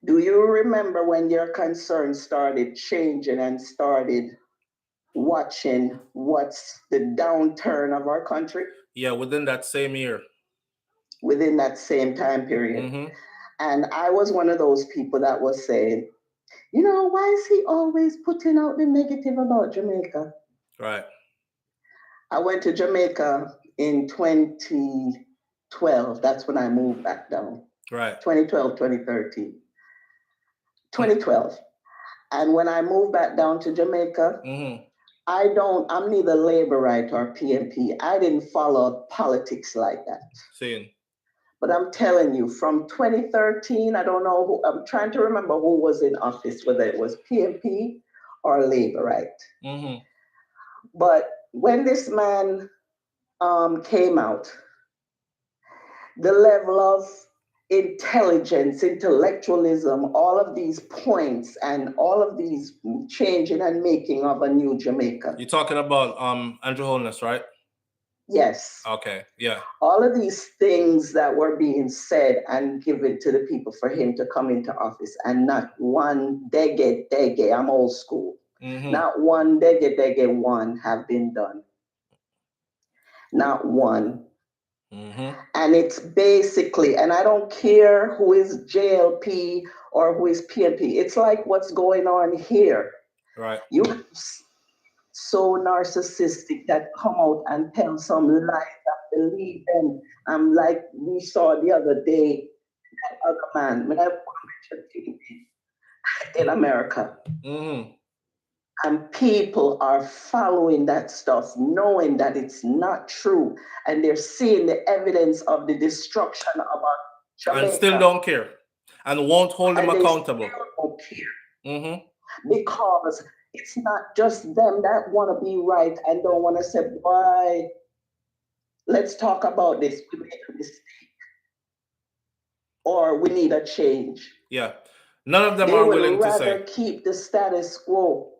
Do you remember when your concern started changing and started watching what's the downturn of our country? Yeah, within that same year. Within that same time period. And I was one of those people that was saying, you know, why is he always putting out the negative about Jamaica? Right. I went to Jamaica in 2012. That's when I moved back down. Right. 2012, 2013. 2012. And when I moved back down to Jamaica, I'm neither Labourite or PNP. I didn't follow politics like that. Same. But I'm telling you, from 2013, I don't know who, I'm trying to remember who was in office, whether it was PNP or Labourite. But when this man came out, the level of intelligence, intellectualism, all of these points and all of these changing and making of a new Jamaica. You're talking about Andrew Holness, right? Yes. Okay, yeah. All of these things that were being said and given to the people for him to come into office, and not one dege, I'm old school, not one dege one have been done. Not one. And it's basically, and I don't care who is JLP or who is PNP, it's like what's going on here. Right. You so narcissistic that come out and tell some lies and believe them. Like we saw the other day, that other man, when I watched in America. And people are following that stuff, knowing that it's not true. And they're seeing the evidence of the destruction of Jamaica. And still don't care. And won't hold them accountable. Still don't care. Because it's not just them that want to be right and don't want to say, why, let's talk about this. We made a mistake. Or we need a change. Yeah. None of them are willing to say. They would rather keep the status quo.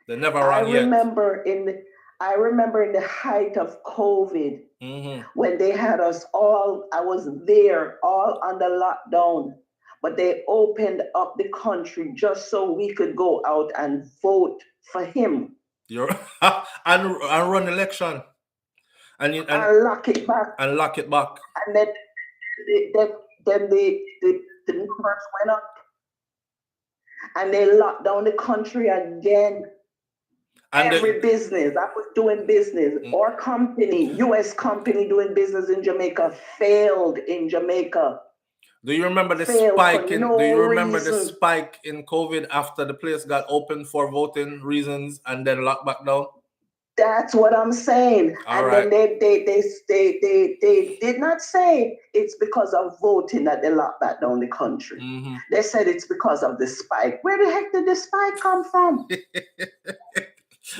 They never run yet. I remember in the height of COVID, when they had us all, I was there, all under lockdown, but they opened up the country just so we could go out and vote for him. and run election. And lock it back. And lock it back. And then the numbers went up. And they locked down the country again. And every business, I was doing business, or company, U.S. company doing business in Jamaica, failed in Jamaica. Do you remember the spike in the spike in COVID after the place got open for voting reasons and then locked back down? That's what I'm saying. Then they did not say it's because of voting that they locked back down the country. They said it's because of the spike. Where the heck did the spike come from?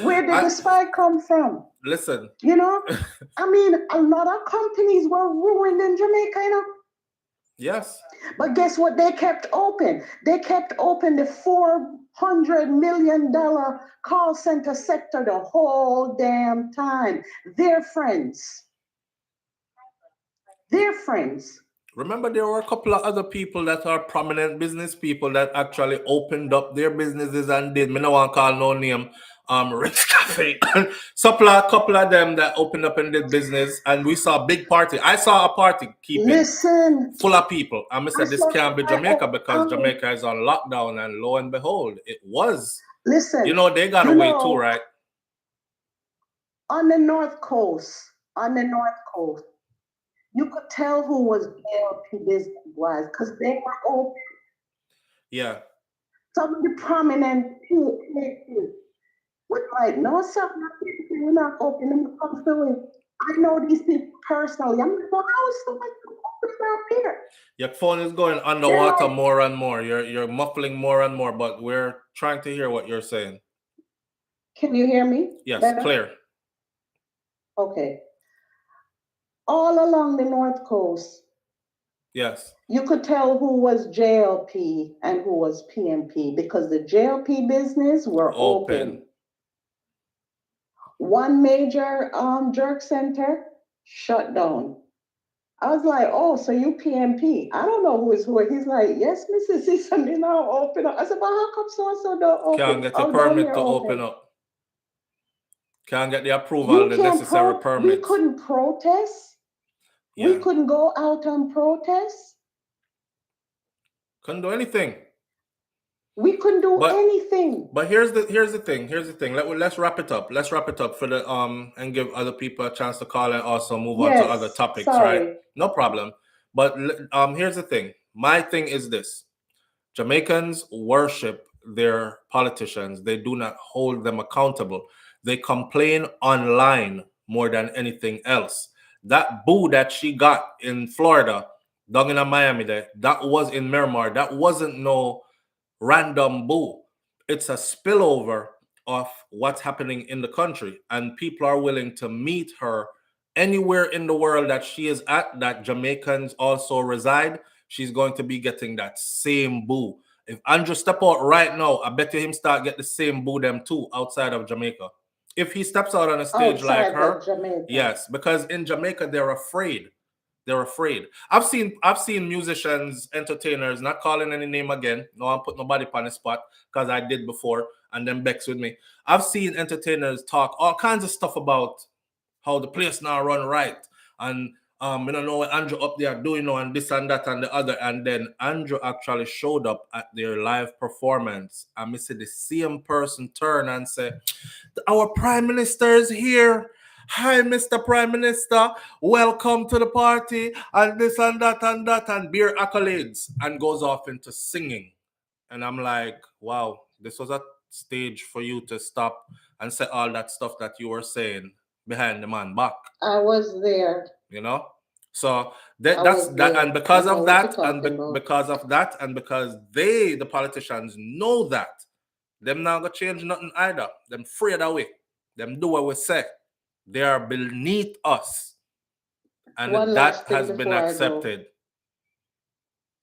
Where did the spike come from? Listen. You know, I mean, a lot of companies were ruined in Jamaica, you know. Yes. But guess what? They kept open. They kept open the $400 million call center sector the whole damn time. They're friends. They're friends. Remember, there were a couple of other people that are prominent business people that actually opened up their businesses and did. Me no want to call no name. Ritz Cafe. A couple of them that opened up and did business, and we saw a big party. I saw a party full of people. I said this can't be Jamaica because Jamaica is on lockdown, and lo and behold, it was. Listen, you know they got away too, right? On the North Coast, you could tell who was JLP business wise because they were open. Yeah. Some of the prominent people was like, no, sir, we're not open. Come through it. I know these people personally. I'm like, well, how is someone open out here? Your phone is going underwater more and more. You're muffling more and more, but we're trying to hear what you're saying. Can you hear me? Yes, better? Clear. Okay. All along the North Coast. Yes. You could tell who was JLP and who was PNP because the JLP business were open. One major jerk center shut down. I was like, oh, so you PNP. I don't know who is who. He's like, yes, Mrs. Season, they now open up. I said, but how come so-and-so don't open? Can't get a permit to open up. Can't get the approval, the necessary permit. We couldn't protest. Yeah. We couldn't go out and protest. Couldn't do anything. We couldn't do anything. But here's the thing. Let's wrap it up. Let's wrap it up for the and give other people a chance to call and also move on to other topics, right? No problem. But here's the thing. My thing is this. Jamaicans worship their politicians. They do not hold them accountable. They complain online more than anything else. That boo that she got in Florida, down in Miami there, that was in Miramar. That wasn't no random boo. It's a spillover of what's happening in the country, and people are willing to meet her anywhere in the world that she is at, that Jamaicans also reside. She's going to be getting that same boo. If Andrew step out right now, I bet you him start get the same boo them too outside of Jamaica. If he steps out on a stage like Outside her, of Jamaica. yes, because in Jamaica they're afraid. They're afraid. I've seen musicians, entertainers, not calling any name again. No, I'm putting nobody on the spot because I did before, and then Bex with me. I've seen entertainers talk all kinds of stuff about how the place now run right, and you don't know what Andrew up there doing, and this and that and the other, and then Andrew actually showed up at their live performance, and we see the same person turn and say, "Our Prime Minister is here. Hi, Mr. Prime Minister. Welcome to the party," and this and that and beer accolades, and goes off into singing. And I'm like, wow, this was a stage for you to stop and say all that stuff that you were saying behind the man back. I was there. You know? So that's that, and because of that, and because of that, and because the politicians know that, them not gonna change nothing either. Them afraid away. Them do what we say. They are beneath us. And that has been accepted.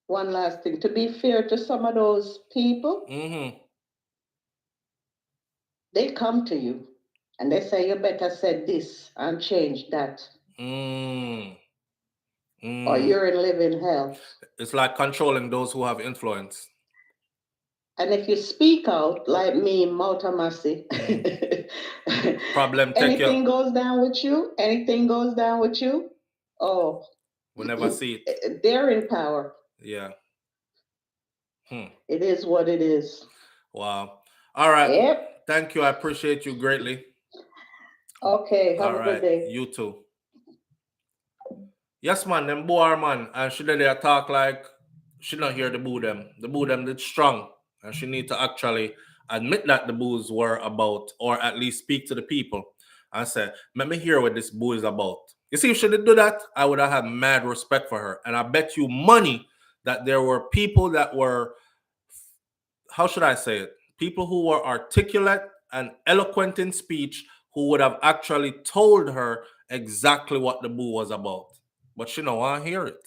One last thing. To be fair to some of those people, they come to you and they say, you better say this and change that. Or you're in living hell. It's like controlling those who have influence. And if you speak out like me, Mautamasi, problem anything goes down with you, oh, we'll never see it. They're in power. Yeah. It is what it is. Wow. All right. Yep. Thank you. I appreciate you greatly. Okay. Have a good day. You too. Yes, man. Them boy, man. And she did talk like she not hear the boo them. The boo them did strong. And she need to actually admit that the boos were about, or at least speak to the people and say, let me hear what this boo is about. You see, if she did do that, I would have had mad respect for her. And I bet you money that there were people that were, how should I say it? People who were articulate and eloquent in speech who would have actually told her exactly what the boo was about. But she don't want to hear it.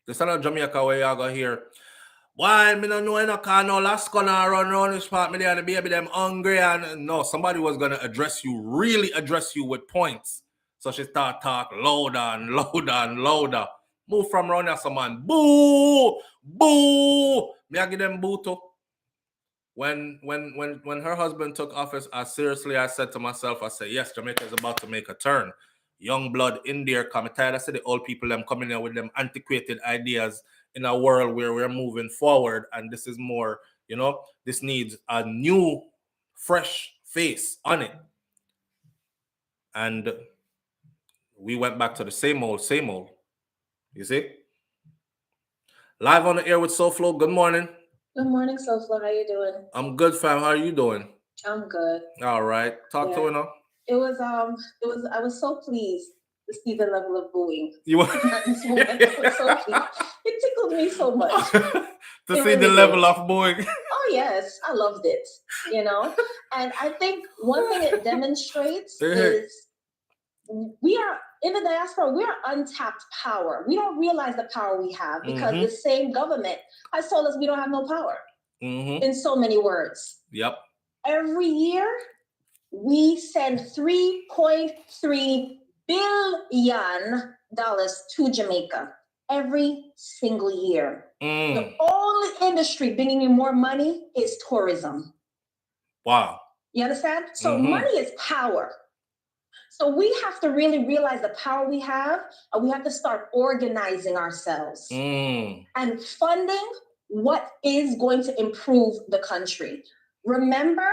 This is not Jamaica where you're going to hear, why me don't know enough car no last gonna run around this part, me there and the baby them hungry, and no, somebody was gonna really address you with points. So she start talk louder and louder and louder. Move from around here, some man. Boo! Boo! Me I give them boo too. When her husband took office, I said to myself, I said, yes, Jamaica is about to make a turn. Young blood in there, come tired. I said the old people them coming in with them antiquated ideas in a world where we're moving forward, and this is more, this needs a new, fresh face on it. And we went back to the same old. You see? Live on the air with Souflotv. Good morning. Good morning, Souflotv. How you doing? I'm good, fam. How are you doing? I'm good. All right. Talk to her now. I was so pleased to see the level of booing. You were so pleased. It tickled me so much. to see the level of booing. Oh yes, I loved it. And I think one thing it demonstrates is we are in the diaspora. We are untapped power. We don't realize the power we have because the same government has told us we don't have no power. In so many words. Yep. Every year, we send $3.3 billion to Jamaica every single year. The only industry bringing in more money is tourism. Wow. You understand? So money is power. So we have to really realize the power we have, and we have to start organizing ourselves and funding what is going to improve the country. Remember,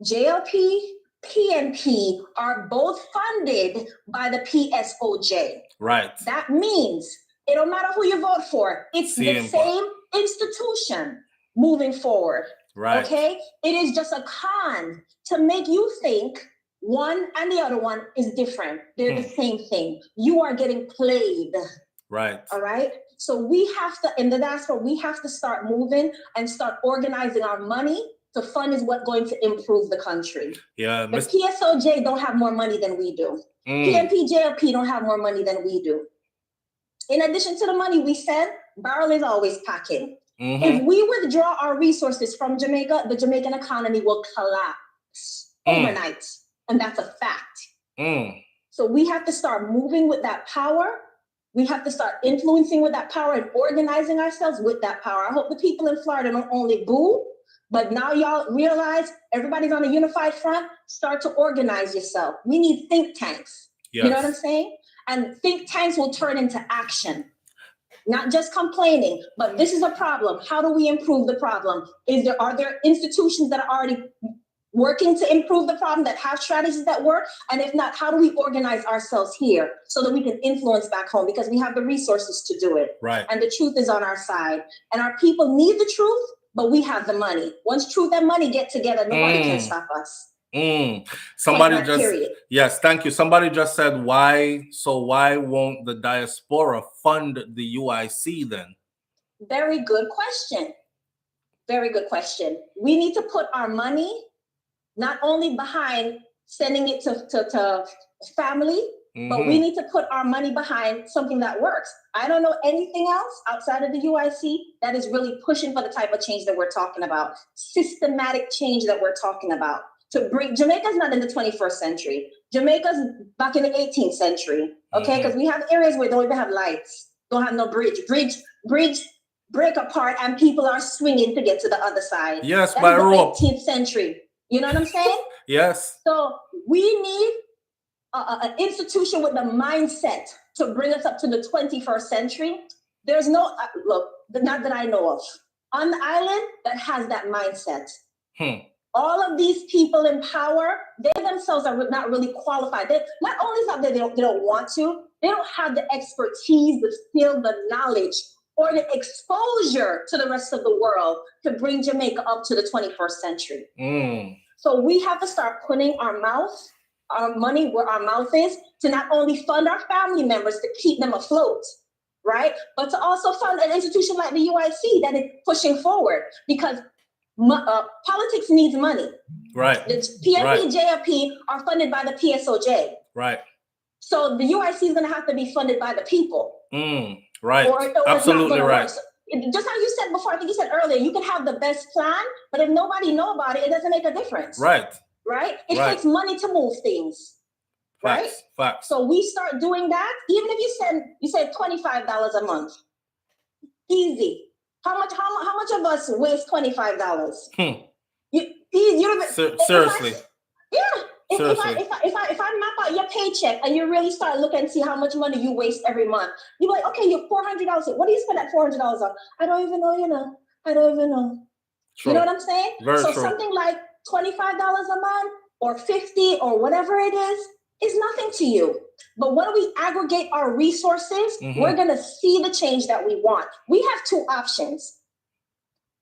JLP, PNP are both funded by the PSOJ. Right. That means it don't matter who you vote for. It's the same institution moving forward. Right. Okay? It is just a con to make you think one and the other one is different. They're the same thing. You are getting played. Right. All right? So we have to, in the diaspora, we have to start moving and start organizing our money to fund is what's going to improve the country. Yeah. The PSOJ don't have more money than we do. PNP, JLP don't have more money than we do. In addition to the money we send, barrel is always packing. If we withdraw our resources from Jamaica, the Jamaican economy will collapse overnight. And that's a fact. So we have to start moving with that power. We have to start influencing with that power and organizing ourselves with that power. I hope the people in Florida don't only boo, but now y'all realize everybody's on a unified front. Start to organize yourself. We need think tanks. Yes. You know what I'm saying? And think tanks will turn into action. Not just complaining, but this is a problem. How do we improve the problem? Are there institutions that are already working to improve the problem, that have strategies that work? And if not, how do we organize ourselves here so that we can influence back home? Because we have the resources to do it. Right. And the truth is on our side. And our people need the truth, but we have the money. Once truth and money get together, nobody can stop us. Somebody yes, thank you. Somebody just said, why won't the diaspora fund the UIC then? Very good question. Very good question. We need to put our money not only behind sending it to family, but we need to put our money behind something that works. I don't know anything else outside of the UIC that is really pushing for the type of change that we're talking about, systematic change that we're talking about. To bring Jamaica's not in the 21st century. Jamaica's back in the 18th century, okay? Because we have areas where they don't even have lights, don't have no bridge break apart, and people are swinging to get to the other side. Yes, by rope. 18th century. You know what I'm saying? Yes. So we need an institution with the mindset to bring us up to the 21st century. There's no, look, not that I know of, on the island that has that mindset. All of these people in power, they themselves are not really qualified. Not only is that they don't want to, they don't have the expertise, the skill, the knowledge, or the exposure to the rest of the world to bring Jamaica up to the 21st century. So we have to start putting our money where our mouth is, to not only fund our family members to keep them afloat, right? But to also fund an institution like the UIC that is pushing forward, because politics needs money. Right. The PNP, JLP are funded by the PSOJ. Right. So the UIC is going to have to be funded by the people. Right. Or Absolutely right. So, just how you said before, I think you said earlier, you can have the best plan, but if nobody know about it, it doesn't make a difference. Right. Right? It takes money to move things. Right? Facts. So we start doing that. Even if you save $25 a month, easy. How much of us waste $25? Seriously. If I map out your paycheck and you really start looking and see how much money you waste every month, you're like, okay, you're $400. What do you spend that $400 on? I don't even know, I don't even know. True. You know what I'm saying? Very true. Something like $25 a month or $50 or whatever it is nothing to you. But when we aggregate our resources, we're going to see the change that we want. We have two options.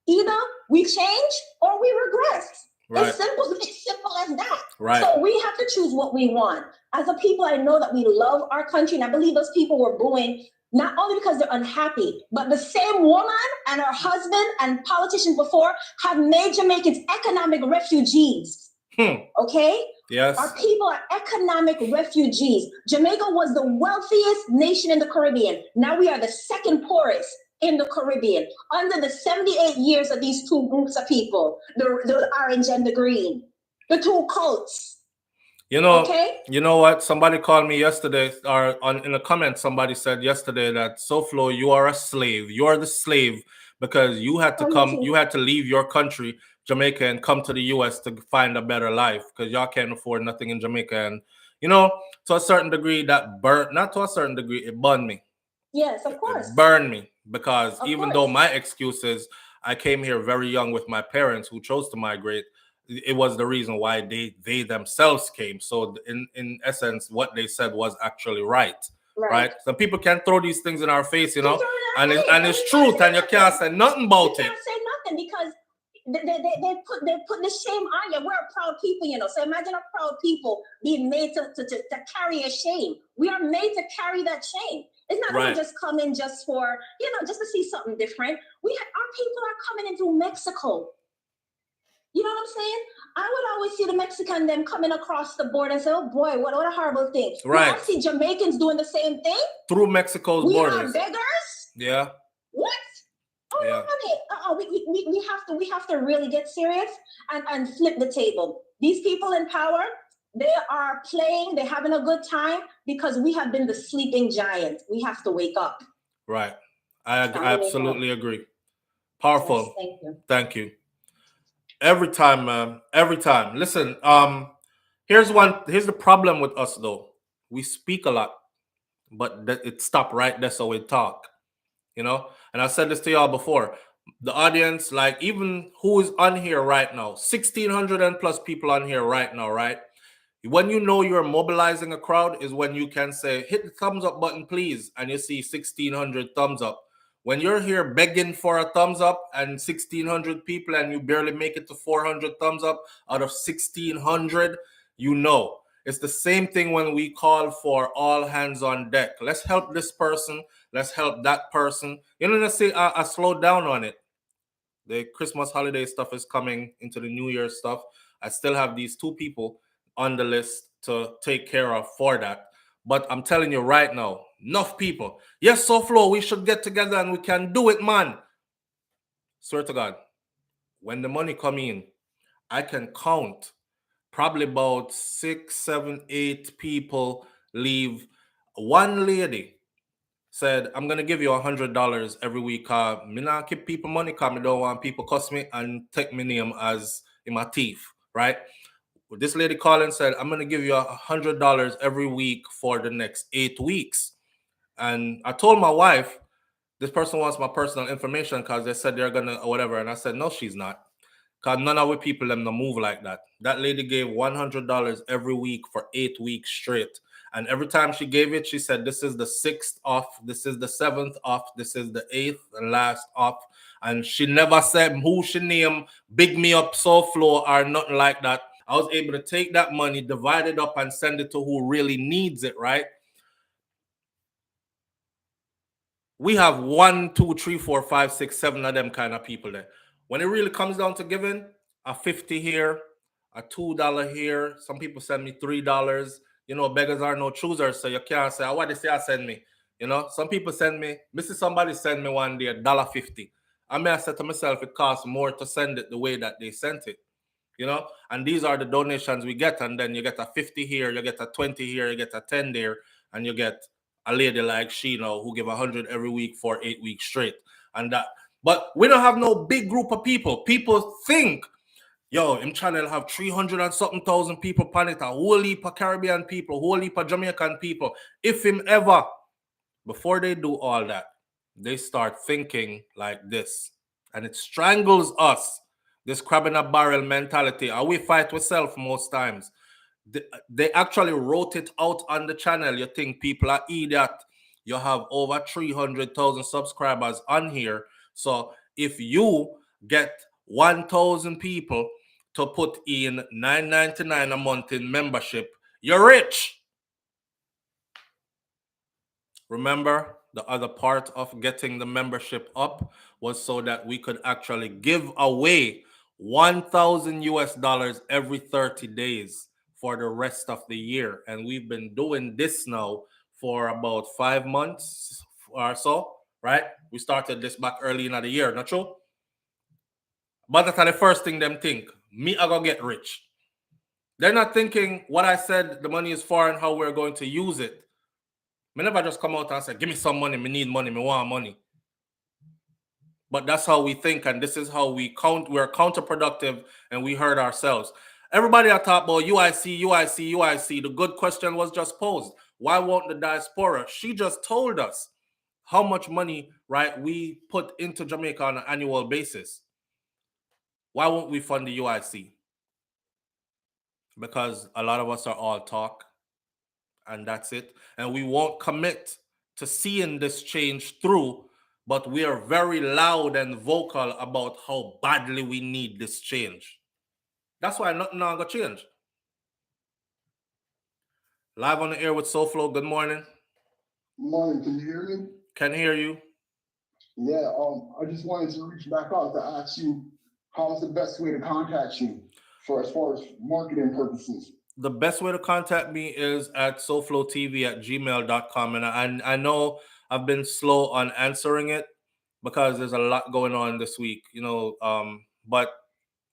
Either we change or we regress. Right. It's simple as that. Right. So we have to choose what we want. As a people, I know that we love our country, and I believe those people were booing not only because they're unhappy, but the same woman and her husband and politicians before have made Jamaicans economic refugees. Okay? Yes. Our people are economic refugees. Jamaica was the wealthiest nation in the Caribbean. Now we are the second poorest in the Caribbean, under the 78 years of these two groups of people, the orange and the green, the two cults. You know what? Somebody called me yesterday, or in the comments, somebody said yesterday that Souflotv, you are a slave. You are the slave because you had to leave your country, Jamaica, and come to the US to find a better life because y'all can't afford nothing in Jamaica. And, to a certain degree, it burned me. Yes, of course. It burned me because even though my excuse is I came here very young with my parents who chose to migrate, it was the reason why they themselves came. So in essence, what they said was actually right? Some people can throw these things in our face, and it's truth, and you can't say nothing about it. You can't say nothing because they put the shame on you. We're a proud people, So imagine a proud people being made to carry a shame. We are made to carry that shame. It's not going to just come in just for, just to see something different. Our people are coming into Mexico. You know what I'm saying? I would always see the Mexican them coming across the border and say, oh boy, what a horrible thing. Right. I see Jamaicans doing the same thing. Through Mexico's borders. We are beggars? Yeah. What? Oh, yeah. No, honey. We have to really get serious and flip the table. These people in power, They are playing, they're having a good time because we have been the sleeping giant. We have to wake up. Right. I absolutely agree. Powerful. Yes, thank you. Thank you. Every time, man. Every time. Listen, here's the problem with us though. We speak a lot, but it stopped right there, so we talk. You know? And I said this to y'all before. The audience, like even who is on here right now, 1,600 and plus people on here right now, right? When you know you're mobilizing a crowd is when you can say, hit the thumbs up button, please. And you see 1,600 thumbs up. When you're here begging for a thumbs up and 1,600 people and you barely make it to 400 thumbs up out of 1,600, you know. It's the same thing when we call for all hands on deck. Let's help this person. Let's help that person. You know, let's say I slowed down on it. The Christmas holiday stuff is coming into the New Year stuff. I still have these two people on the list to take care of for that. But I'm telling you right now, enough people. Yes, Souflotv, we should get together and we can do it, man. Swear to God, when the money come in, I can count probably about 6, 7, 8 people leave. One lady said, I'm going to give you $100 every week. Me not keep people money because I don't want people cuss me and take my name as in my teeth, right? This lady called and said, I'm going to give you $100 every week for the next 8 weeks. And I told my wife, this person wants my personal information because they said they're going to whatever. And I said, no, she's not. Because none of our people them no move like that. That lady gave $100 every week for 8 weeks straight. And every time she gave it, she said, this is the 6th off, this is the 7th off, this is the 8th and last off. And she never said who she named, big me up, Souflotv, or nothing like that. I was able to take that money, divide it up, and send it to who really needs it, right? We have 1, 2, 3, 4, 5, 6, 7 of them kind of people there. When it really comes down to giving, a 50 here, a $2 here. Some people send me $3. You know, beggars are no choosers, so you can't say, what they say I send me. You know, some people send me, somebody send me one day $1.50. I may have said to myself, it costs more to send it the way that they sent it. You know, and these are the donations we get, and then you get a 50 here, you get a 20 here, you get a 10 there, and you get a lady like she, who give 100 every week for 8 weeks straight, and that. But we don't have no big group of people. People think, yo, him channel have 300 and something thousand people on it, a whole heap of Caribbean people, a whole heap of Jamaican people. If him ever, before they do all that, they start thinking like this, and it strangles us. This crab in a barrel mentality, and we fight ourselves most times. They actually wrote it out on the channel. You think people are idiot. You have over 300,000 subscribers on here. So if you get 1,000 people to put in $9.99 a month in membership, you're rich. Remember, the other part of getting the membership up was so that we could actually give away $1,000 every 30 days for the rest of the year. And we've been doing this now for about 5 months or so, right? We started this back early in the year, not true? But that's the first thing them think. Me, I gonna get rich. They're not thinking what I said the money is for and how we're going to use it. Me never just come out and say, give me some money, me need money, me want money. But that's how we think, and this is how we're counterproductive, and we hurt ourselves. Everybody I talk about UIC. The good question was just posed. Why won't the Diaspora? She just told us how much money, right, we put into Jamaica on an annual basis. Why won't we fund the UIC? Because a lot of us are all talk, and that's it. And we won't commit to seeing this change through, but we are very loud and vocal about how badly we need this change. That's why nothing now gonna change. Live on the air with Souflotv. Good morning. Good morning. Can you hear me? Can hear you. Yeah. I just wanted to reach back out to ask you, how's the best way to contact you for as far as marketing purposes? The best way to contact me is at souflotv@gmail.com. And I know I've been slow on answering it because there's a lot going on this week, but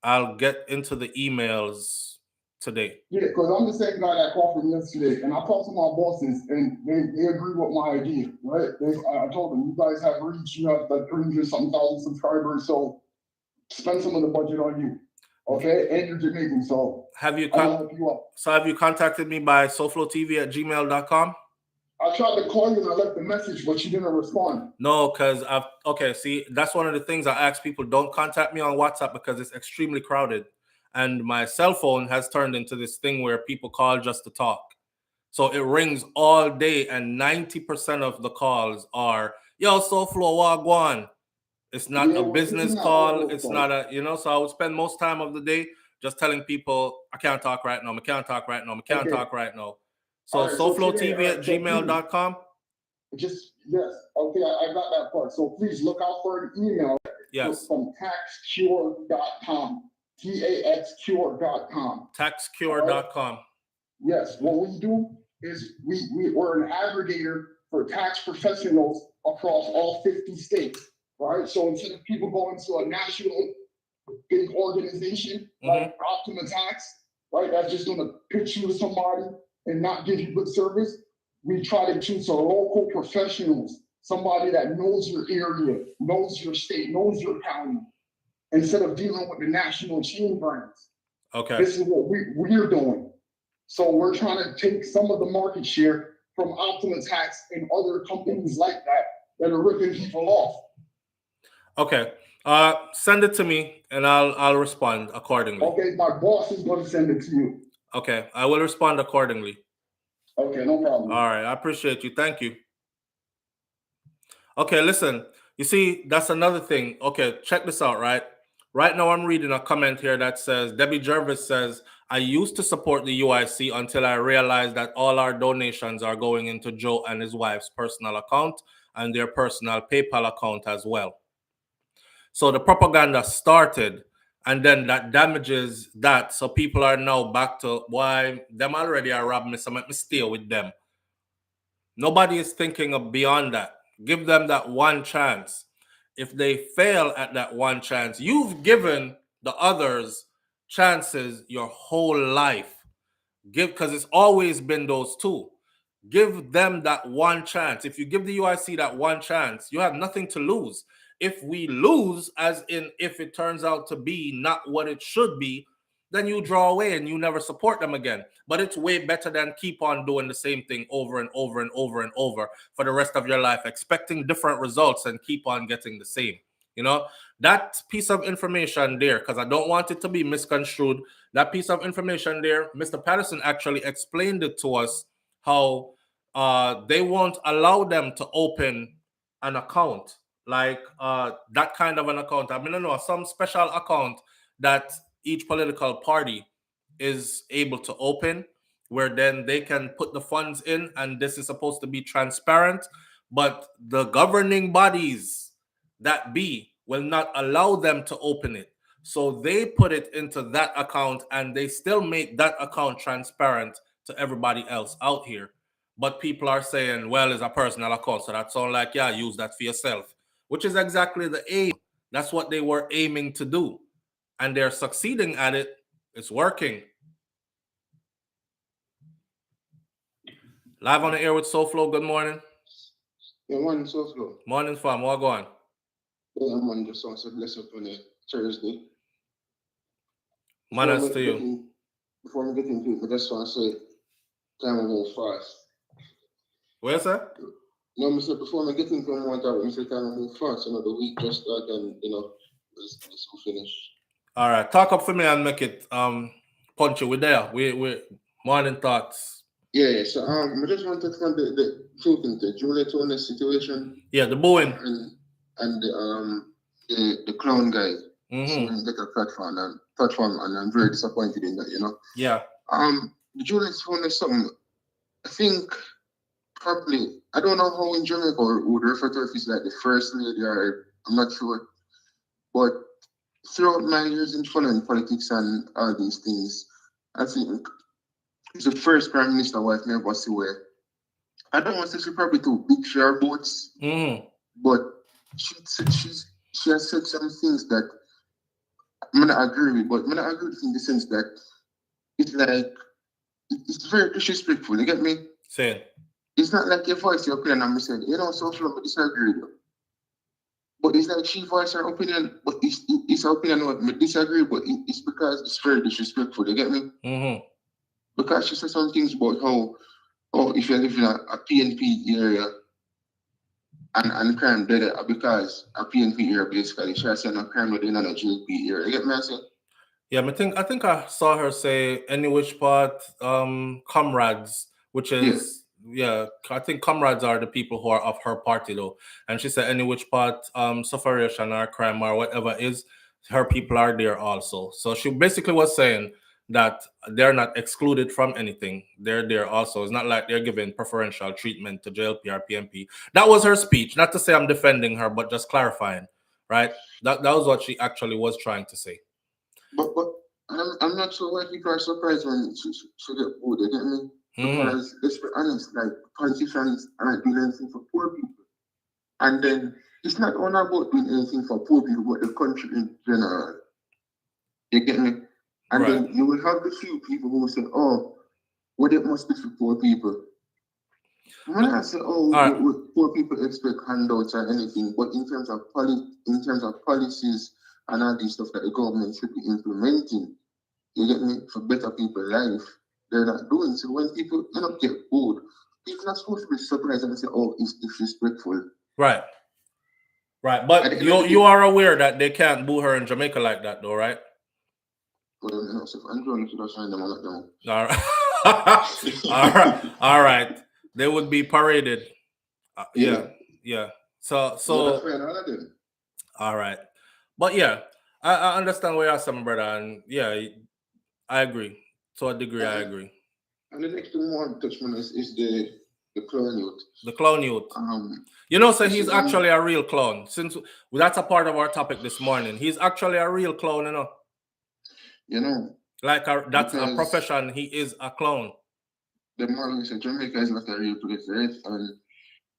I'll get into the emails today. Yeah, because I'm the same guy that called from yesterday, and I talked to my bosses, and they agree with my idea, right? I told them, you guys have reach, you have like 300-something thousand subscribers, so spend some of the budget on you, okay? And you're Jamaican, so have you I'll help you out. So have you contacted me by souflotv@gmail.com? I tried to call you and I left the message, but you didn't respond. No, because see, that's one of the things I ask people, don't contact me on WhatsApp because it's extremely crowded. And my cell phone has turned into this thing where people call just to talk. So it rings all day, and 90% of the calls are, yo, Souflo, wagwan. It's not a business call. It's not a, so I would spend most time of the day just telling people, I can't talk right now. I can't talk right now. I can't talk right now. So right, souflotv@gmail.com. Yes. Okay, I got that part. So please look out for an email. Yes. From taxcure.com. taxcure.com. Taxcure.com. Right? Yes. What we do is we're an aggregator for tax professionals across all 50 states. Right. So instead of people going to a national big organization like Optima Tax, right, that's just going to pitch you to somebody and not give you good service, we try to choose a local professionals, somebody that knows your area, knows your state, knows your county, instead of dealing with the national chain brands. Okay. This is what we're doing. So we're trying to take some of the market share from Optima Tax and other companies like that are ripping people off. Okay. Send it to me and I'll respond accordingly. Okay, my boss is going to send it to you. Okay, I will respond accordingly. Okay, no problem. All right, I appreciate you. Thank you. Okay, listen. You see, that's another thing. Okay, check this out, right? Right now I'm reading a comment here that says, Debbie Jervis says, I used to support the UIC until I realized that all our donations are going into Joe and his wife's personal account and their personal PayPal account as well. So the propaganda started, and then that damages that. So people are now back to, why them already are robbing me, so let me stay with them. Nobody is thinking of beyond that. Give them that one chance. If they fail at that one chance, you've given the others chances your whole life. Because it's always been those two. Give them that one chance. If you give the UIC that one chance, you have nothing to lose. If we lose, as in if it turns out to be not what it should be, then you draw away and you never support them again. But it's way better than keep on doing the same thing over and over and over and over for the rest of your life, expecting different results and keep on getting the same. That piece of information there, because I don't want it to be misconstrued, that piece of information there, Mr. Patterson actually explained it to us, how they won't allow them to open an account, like that kind of an account. I mean, I know some special account that each political party is able to open, where then they can put the funds in, and this is supposed to be transparent, but the governing bodies that will not allow them to open it. So they put it into that account, and they still make that account transparent to everybody else out here. But people are saying, well, it's a personal account, so that's all like, yeah, use that for yourself, which is exactly the aim. That's what they were aiming to do. And they're succeeding at it. It's working. Live on the air with Souflo. Good morning. Good morning, Souflo. Morning, fam. What going? Yeah, I'm just want to bless up on a Thursday. Manners to you. Before we get into it, I just want to say, time will move fast. Where's that? No, Mr. Before we get into one topic, Mr. Time will move fast. The week just started, and it's finish. All right, talk up for me and make it punchy. We're there. We morning thoughts. Yeah. So I just want to find the truth into Juliet on the situation. Yeah, the booing and the clown guy. So he get a platform, and I'm very disappointed in that. Yeah. The Juliet's phone is something. I think probably, I don't know how in Jamaica would refer to it if it's like the first lady, or I'm not sure, but throughout my years in following politics and all these things, I think it's the first prime minister wife me ever see where, I don't want to say she probably too big share votes, but she has said some things that I'm not agree with, but I'm not agree with in the sense that it's like it's very disrespectful. You get me? Say. It's not like your voice your opinion and me said, Souflotv, I disagree. But it's like she voiced her opinion, but it's her opinion what me disagree, but it's because it's very disrespectful. You get me? Mm-hmm. Because she said some things about how if you live in a PNP area and crime there because a PNP area basically she said no crime within a GP area. You get me? I say? Yeah, I think I saw her say any which part comrades, which is I think comrades are the people who are of her party though. And she said any which part sufferation or crime or whatever is, her people are there also. So she basically was saying that they're not excluded from anything. They're there also. It's not like they're giving preferential treatment to JLP or PMP. That was her speech. Not to say I'm defending her, but just clarifying, right? That was what she actually was trying to say. But I'm not sure why people are surprised when she get booed. You get me? Because let's be honest, like politicians aren't doing anything for poor people, and then it's not only about doing anything for poor people, but the country in general. You get me? And then you will have the few people who will say, "Oh, well, it must be for poor people." When I say, would poor people expect handouts or anything, but in terms of policies and all these stuff that the government should be implementing, you get me, for better people's life, they're not doing. So when people get bored, people are supposed to be surprised and say, "Oh, it's disrespectful." Right. But you are aware that they can't boo her in Jamaica like that, though, right? All right. All right. They would be paraded. Yeah. So. All right. But yeah, I understand where you're saying, brother, and yeah, I agree. To a degree, I agree. And the next thing I want to touch on is the clown youth. The clown youth. So he's actually a real clown. Since that's a part of our topic this morning. He's actually a real clown, Like that's a profession. He is a clown. The man said Jamaica is not a real place, right? And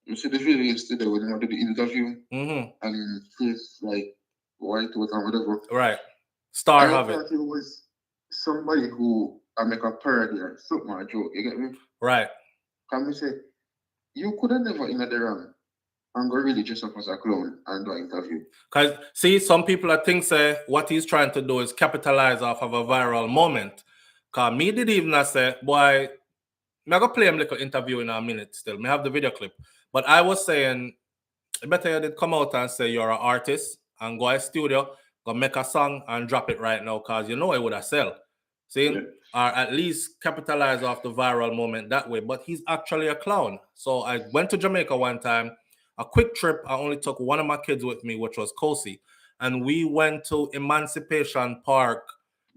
you see the video yesterday when he did the interview, and he's like white or whatever. Right. Star of it. I thought it was somebody who make a parody or something or a joke. You get me? Right. Can we say you could have never in the wrong and go really dress up as a clown and do an interview? Because see, some people I think say what he's trying to do is capitalize off of a viral moment. Cause me did even say, boy, I'm gonna play him little interview in a minute still. Me have the video clip. But I was saying, better you did come out and say you're an artist and go to studio, go make a song and drop it right now, cause it would have sell. See? Yeah. Or at least capitalize off the viral moment that way. But he's actually a clown. So I went to Jamaica one time, a quick trip. I only took one of my kids with me, which was Kosi. And we went to Emancipation Park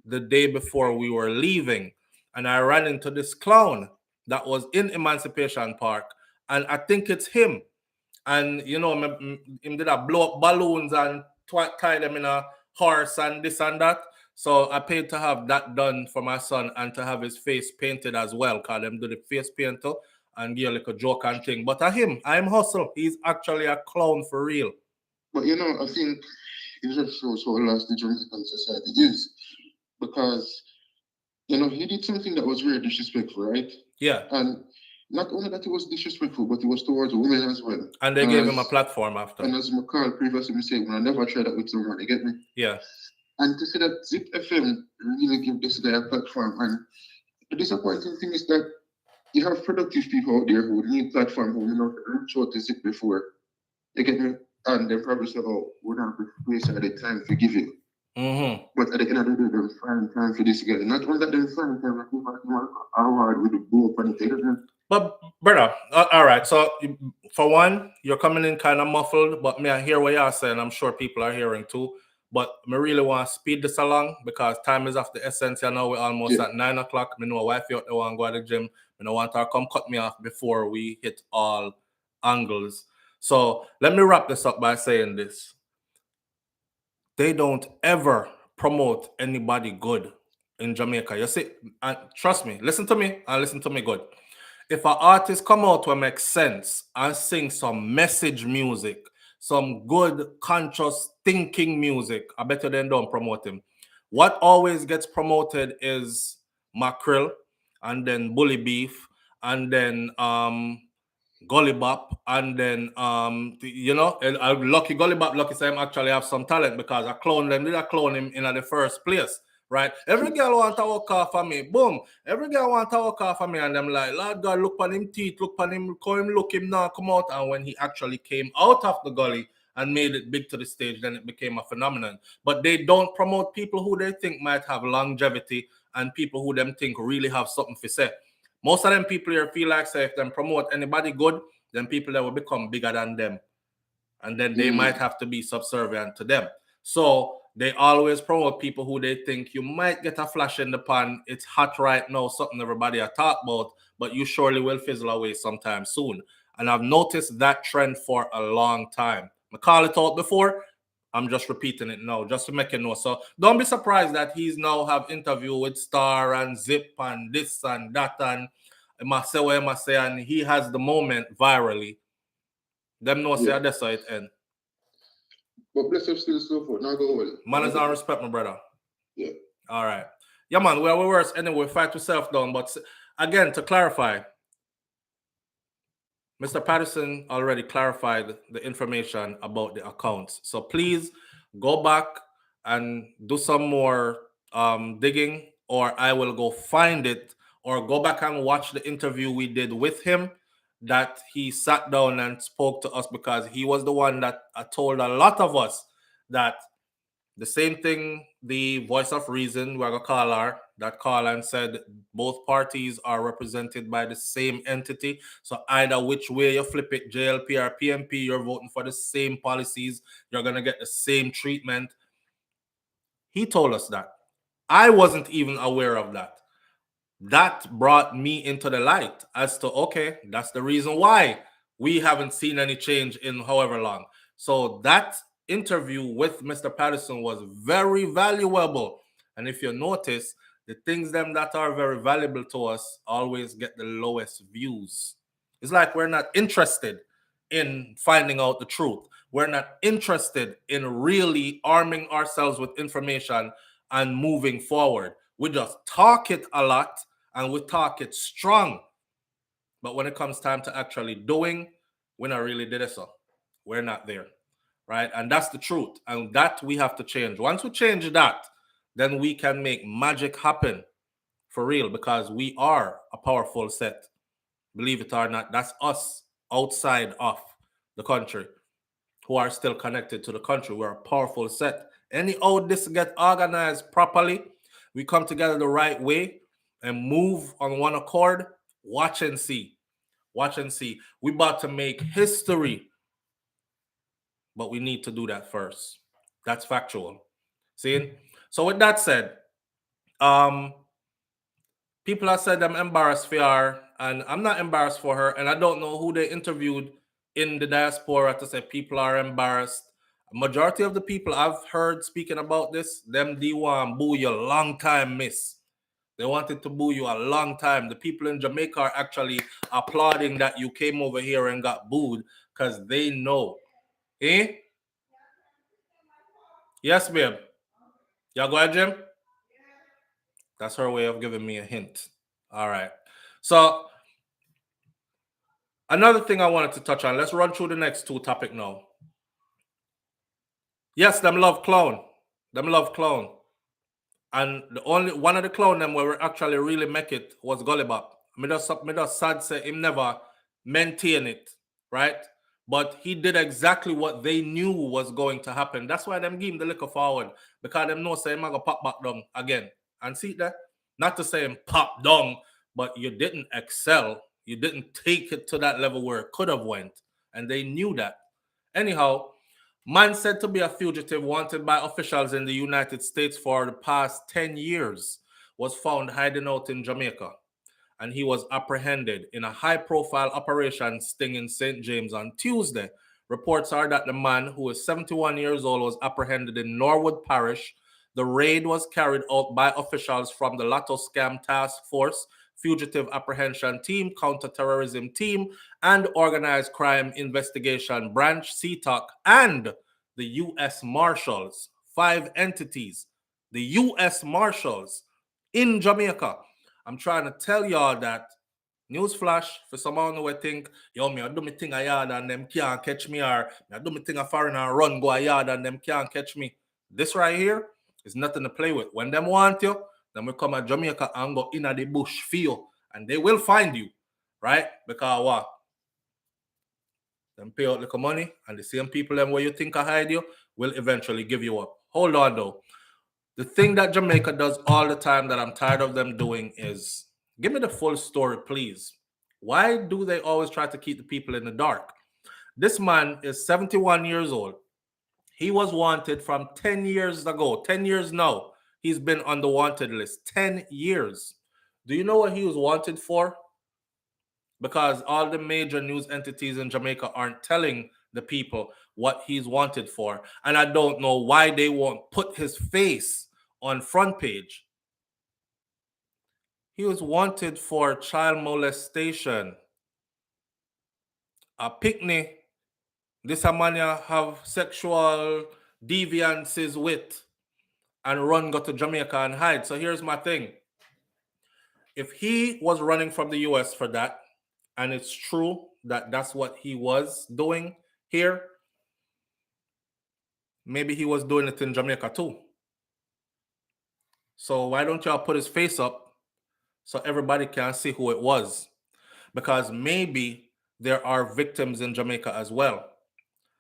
the day before we were leaving. And I ran into this clown that was in Emancipation Park. And I think it's him. And, him did a blow up balloons and tie them in a horse and this and that. So I paid to have that done for my son and to have his face painted as well. Call them do the face painter and give like a joke and thing. But I'm hustle. He's actually a clown for real. But I think it just shows how lost the Jamaican society is. Because, he did something that was very disrespectful, right? Yeah. And not only that it was disrespectful, but it was towards women as well. And they gave him a platform after. And as McCall previously said, I never tried that with someone, you get me? Yeah. And to say that Zip FM really give this guy a platform. And the disappointing thing is that you have productive people out there who need platform who reach out to Zip before. You get me? And they probably say, we don't have the space at the time to give you. But at the end of the day, they find time for this guy. Not only that, they find time for hard with the book and the. But brother, all right. So for one, you're coming in kind of muffled, but I hear what you're saying. I'm sure people are hearing too. But I really want to speed this along because time is of the essence. Now we're almost at 9 o'clock. I know my wife out there want to go to the gym. I don't want her to come cut me off before we hit all angles. So let me wrap this up by saying this. They don't ever promote anybody good in Jamaica. You see, and trust me, listen to me and listen to me good. If an artist come out to make sense and sing some message music, some good conscious thinking music, I bet you then don't promote him. What always gets promoted is mackerel, and then bully beef, and then Gully Bop, and then and lucky Gully Bop, lucky say him actually have some talent because I clone him in the first place, right? Every girl want to walk off of me, boom. Every girl want to walk off of me, and I'm like, Lord God, look on him teeth, look on him, look him now, come out. And when he actually came out of the gully and made it big to the stage, then it became a phenomenon. But they don't promote people who they think might have longevity and people who them think really have something to say. Most of them people here feel like say if them promote anybody good, then people that will become bigger than them. And then they might have to be subservient to them. So they always promote people who they think you might get a flash in the pan. It's hot right now, something everybody are talk about, but you surely will fizzle away sometime soon. And I've noticed that trend for a long time. I call it out before. I'm just repeating it now, just to make you know. So don't be surprised that he's now have interview with Star and Zip and this and that and and he has the moment virally. Them know say that's how it end. But bless up still so forth. Now go well. Manners and respect, my brother. Yeah. All right. Yeah, man, we're worse anyway. Fight yourself down. But again, to clarify, Mr. Patterson already clarified the information about the accounts. So please go back and do some more digging, or I will go find it, or go back and watch the interview we did with him that he sat down and spoke to us, because he was the one that told a lot of us that the same thing, the voice of reason, we're going to call her, that call and said both parties are represented by the same entity. So either which way you flip it, JLP or PMP, you're voting for the same policies. You're going to get the same treatment. He told us that. I wasn't even aware of that. That brought me into the light as to, okay, that's the reason why we haven't seen any change in however long. So that interview with Mr. Patterson was very valuable. And if you notice, the things them that are very valuable to us always get the lowest views. It's like we're not interested in finding out the truth. We're not interested in really arming ourselves with information and moving forward. We just talk it a lot and we talk it strong. But when it comes time to actually doing, we're not really did it so. We're not there. Right? And that's the truth. And that we have to change. Once we change that, then we can make magic happen for real, because we are a powerful set. Believe it or not, that's us outside of the country who are still connected to the country. We're a powerful set. Anyhow this get organized properly, we come together the right way and move on one accord, watch and see. Watch and see. We're about to make history. But we need to do that first. That's factual. See? So with that said, people have said I'm embarrassed for her, and I'm not embarrassed for her, and I don't know who they interviewed in the diaspora to say people are embarrassed. A majority of the people I've heard speaking about this, them D1 boo you a long time, miss. They wanted to boo you a long time. The people in Jamaica are actually applauding that you came over here and got booed because they know. Eh? Yes, babe. Y'all go ahead, Jim? That's her way of giving me a hint. All right. So, another thing I wanted to touch on. Let's run through the next two topics now. Yes, them love clown. Them love clown. And the only one of the clown them where we actually really make it was Gullibop. Me just sad say him never maintain it, right? But he did exactly what they knew was going to happen. That's why them give him the liquor forward, because them know say him gonna pop back down again. And see that? Not to say him pop down, but you didn't excel. You didn't take it to that level where it could have went. And they knew that. Anyhow, man said to be a fugitive wanted by officials in the United States for the past 10 years was found hiding out in Jamaica. And he was apprehended in a high-profile operation sting in St. James on Tuesday. Reports are that the man, who is 71 years old, was apprehended in Norwood Parish. The raid was carried out by officials from the Lotto Scam Task Force, Fugitive Apprehension Team, Counterterrorism Team, and Organized Crime Investigation Branch, CTOC, and the U.S. Marshals. 5 entities. The U.S. Marshals in Jamaica I'm trying to tell y'all that, newsflash, for someone who think, yo, me I do me thing a yard and them can't catch me, or me I do me thing a foreign and run go a yard and them can't catch me. This right here is nothing to play with. When them want you, then we come at Jamaica and go in the bush for you, and they will find you, right? Because what? Them pay out little money, and the same people them where you think I hide you will eventually give you up. Hold on though. The thing that Jamaica does all the time that I'm tired of them doing is, give me the full story, please. Why do they always try to keep the people in the dark? This man is 71 years old. He was wanted from 10 years ago. 10 years now. He's been on the wanted list. 10 years. Do you know what he was wanted for? Because all the major news entities in Jamaica aren't telling the people what he's wanted for. And I don't know why they won't put his face on front page. He was wanted for child molestation. A picnic, this a man you have sexual deviances with, and run go to Jamaica and hide. So here's my thing. If he was running from the US for that, and it's true that that's what he was doing here, maybe he was doing it in Jamaica too. So why don't y'all put his face up so everybody can see who it was? Because maybe there are victims in Jamaica as well.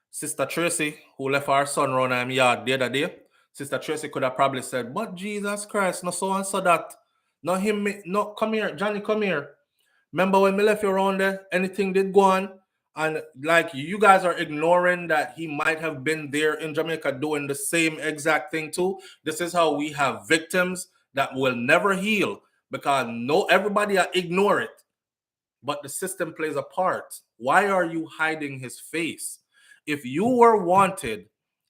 Sister Tracy, who left our son around her yard the other day, Sister Tracy could have probably said, but Jesus Christ, no so and so that. No him, no, come here, Johnny, come here. Remember when me left you around there, anything did go on? And like you guys are ignoring that he might have been there in Jamaica doing the same exact thing too. This is how we have victims that will never heal because everybody ignore it. But the system plays a part. Why are you hiding his face? If you were wanted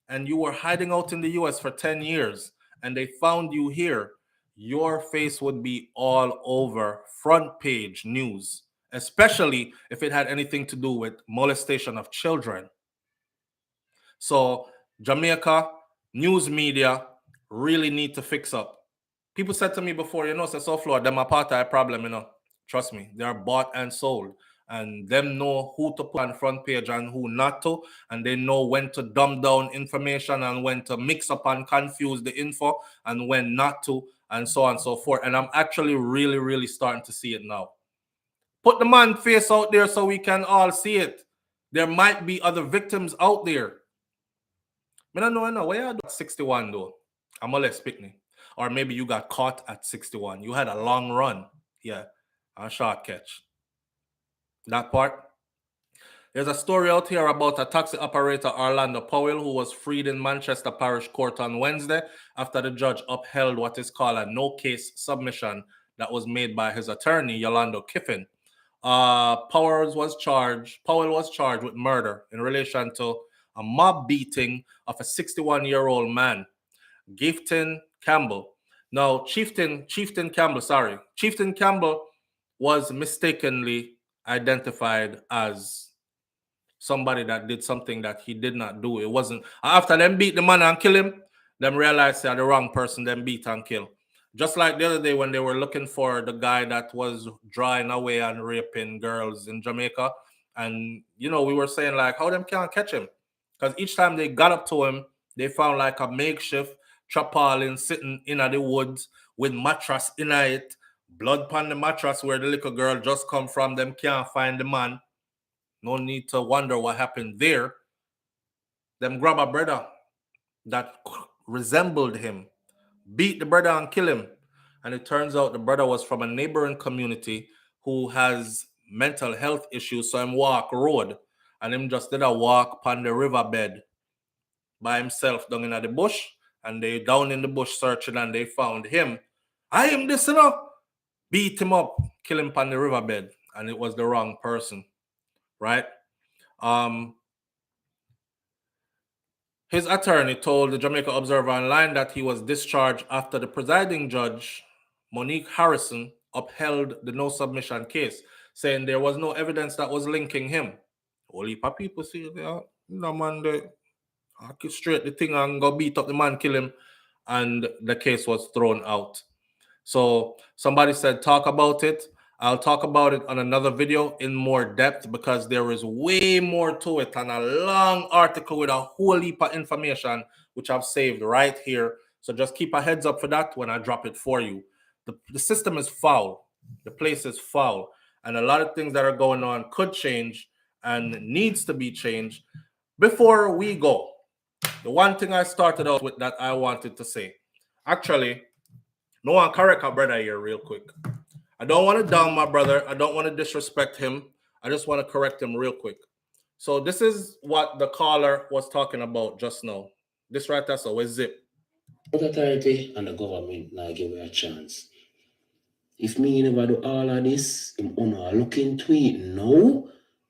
and you were hiding out in the US for 10 years and they found you here, your face would be all over front page news, especially if it had anything to do with molestation of children. So Jamaica news media really need to fix up. People said to me before, say Souflotv, them apartheid problem, Trust me, they are bought and sold. And them know who to put on front page and who not to. And they know when to dumb down information and when to mix up and confuse the info and when not to, and so on and so forth. And I'm actually really, really starting to see it now. Put the man face out there so we can all see it. There might be other victims out there. I don't know. Where you at 61 though? I'm gonna let picnic. Or maybe you got caught at 61. You had a long run. Yeah. A short catch. That part. There's a story out here about a taxi operator, Orlando Powell, who was freed in Manchester Parish Court on Wednesday after the judge upheld what is called a no-case submission that was made by his attorney, Yolanda Kiffin. Powell was charged with murder in relation to a mob beating of a 61-year-old man, Chieftain Campbell. Now, Chieftain Campbell was mistakenly identified as somebody that did something that he did not do. It wasn't after them beat the man and kill him, them realized they're the wrong person, them beat and kill. Just like the other day when they were looking for the guy that was drawing away and raping girls in Jamaica. And, we were saying like, how them can't catch him? Because each time they got up to him, they found like a makeshift tarpaulin sitting in the woods with mattress in it, blood upon the mattress where the little girl just come from. Them can't find the man. No need to wonder what happened there. Them grab a brother that resembled him, beat the brother and kill him. And it turns out the brother was from a neighboring community who has mental health issues. So him walk road and him just did a walk upon the riverbed by himself down in the bush. And they down in the bush searching and they found him. I am this enough. Beat him up, kill him upon the riverbed. And it was the wrong person. Right? His attorney told the Jamaica Observer Online that he was discharged after the presiding judge, Monique Harrison, upheld the no submission case, saying there was no evidence that was linking him. Only people see man, they straight the thing and go beat up the man, kill him, and the case was thrown out. So somebody said, talk about it. I'll talk about it on another video in more depth because there is way more to it and a long article with a whole heap of information, which I've saved right here. So just keep a heads up for that when I drop it for you. The system is foul. The place is foul. And a lot of things that are going on could change and needs to be changed. Before we go, the one thing I started out with that I wanted to say, actually, no one correct our brother here real quick. I don't want to down my brother. I don't want to disrespect him. I just want to correct him real quick. So this is what the caller was talking about just now. This right there, so where's Zip? The authority and the government now give you a chance. If me never do all of this, I'm gonna look into it now,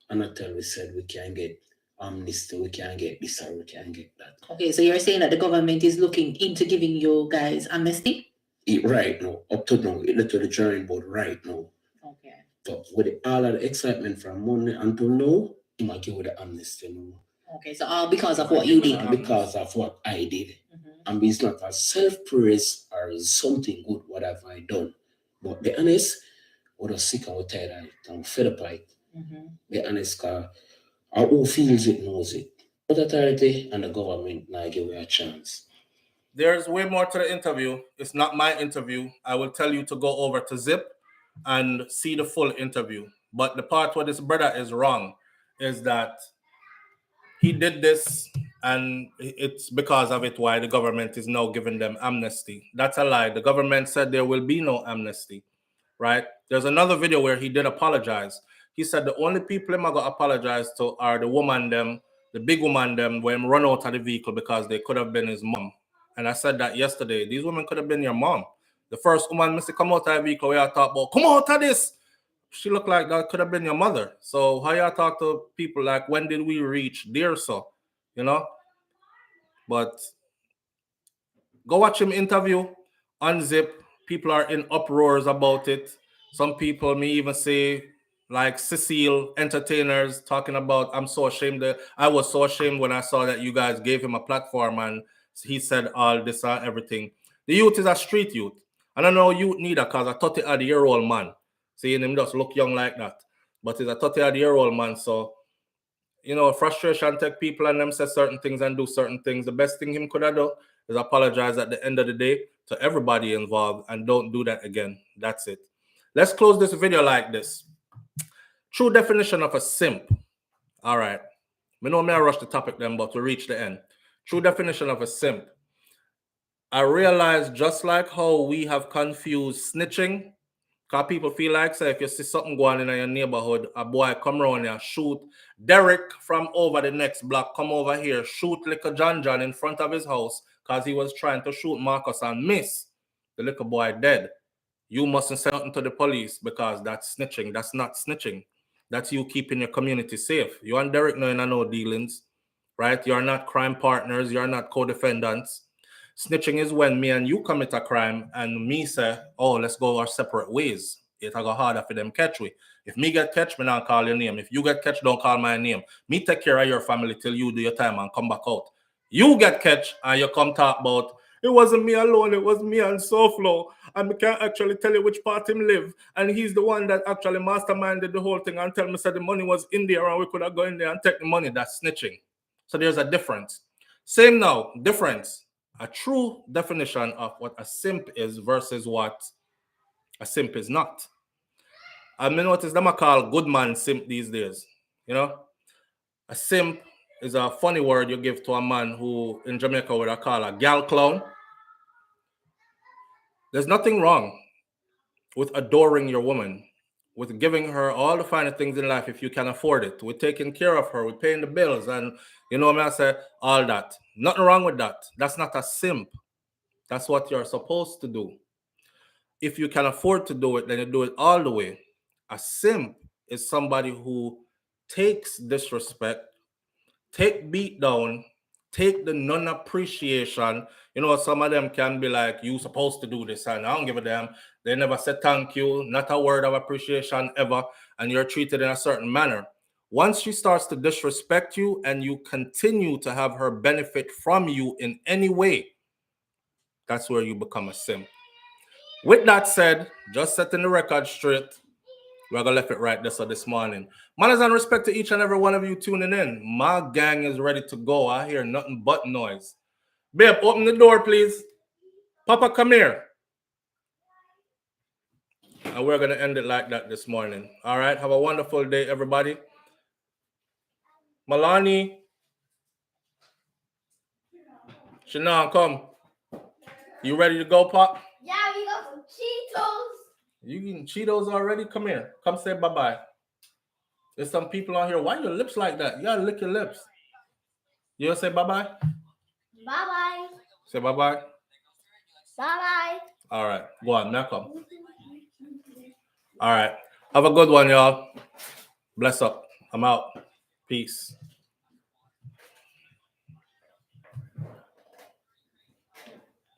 and I tell we said we can get amnesty, we can get this or we can get that. Okay, so you're saying that the government is looking into giving you guys amnesty? Right now, up to now, it led to the drawing board right now. Okay. So with all of the excitement from Monday until now, he might give you the amnesty now. Okay, so all because of what you did. Because of what I did. And it's not a self-praise or something good, what have I done. But be honest, we're sick and we're tired of it and fed up of it. Be honest, because who feels it knows it. The authority and the government now give you a chance. There's way more to the interview. It's not my interview. I will tell you to go over to Zip and see the full interview. But the part where this brother is wrong is that he did this and it's because of it why the government is now giving them amnesty. That's a lie. The government said there will be no amnesty, right? There's another video where he did apologize. He said the only people I'm going to apologize to are the woman them, the big woman them, when run out of the vehicle because they could have been his mom. And I said that yesterday. These women could have been your mom. The first woman, Mr. Come out of the vehicle, where I talk about, come out of this. She looked like that could have been your mother. So how y'all talk to people like, when did we reach there, so? You know? But go watch him interview, unzip. People are in uproars about it. Some people may even say, like Cecile, entertainers, talking about, I'm so ashamed. I was so ashamed when I saw that you guys gave him a platform and he said all this and everything. The youth is a street youth. I don't know youth neither because a 30-year-old man. Seeing him just look young like that. But he's a 30-year-old man. So, you know, frustration take people and them say certain things and do certain things. The best thing him could have done is apologize at the end of the day to everybody involved and don't do that again. That's it. Let's close this video like this. True definition of a simp. All right. We know I rush the topic then, but we reach the end. True definition of a simp. I realize just like how we have confused snitching, because people feel like, say, if you see something going on in your neighborhood, a boy come around here, shoot Derek from over the next block, come over here, shoot little John in front of his house because he was trying to shoot Marcus and miss. The little boy dead. You mustn't say nothing to the police because that's snitching. That's not snitching. That's you keeping your community safe. You and Derek know no dealings, right? You're not crime partners. You're not co-defendants. Snitching is when me and you commit a crime and me say, oh, let's go our separate ways. It'll go harder for them catch we. If me get catch, me not call your name. If you get catch, don't call my name. Me take care of your family till you do your time and come back out. You get catch and you come talk about, it wasn't me alone, it was me and Souflotv. And we can't actually tell you which part him live. And he's the one that actually masterminded the whole thing and tell me said the money was in there and we could have gone in there and take the money. That's snitching. So there's a difference. Same now, difference. A true definition of what a simp is versus what a simp is not. I mean, notice them I call good man simp these days. You know, a simp is a funny word you give to a man who in Jamaica would call a gal clown. There's nothing wrong with adoring your woman, with giving her all the finer things in life if you can afford it, with taking care of her, with paying the bills, and you know what I say, all that. Nothing wrong with that. That's not a simp. That's what you're supposed to do. If you can afford to do it, then you do it all the way. A simp is somebody who takes disrespect, take beat down, take the non-appreciation. You know, some of them can be like, you supposed to do this, and I don't give a damn. They never said thank you, not a word of appreciation ever, and you're treated in a certain manner. Once she starts to disrespect you and you continue to have her benefit from you in any way, that's where you become a simp. With that said, just setting the record straight, we're gonna left it right this morning. Manners and respect to each and every one of you tuning in. My gang is ready to go. I hear nothing but noise. Babe, open the door, please. Papa, come here. And we're gonna end it like that this morning. All right, have a wonderful day, everybody. Malani, Shannon, come. You ready to go, Pop? Yeah, we got some Cheetos. You eating Cheetos already? Come here. Come say bye-bye. There's some people on here. Why your lips like that? You gotta lick your lips. You gonna say bye-bye? Bye-bye. Say bye-bye. Bye-bye. All right. Go on, now come. All right. Have a good one, y'all. Bless up. I'm out. Peace.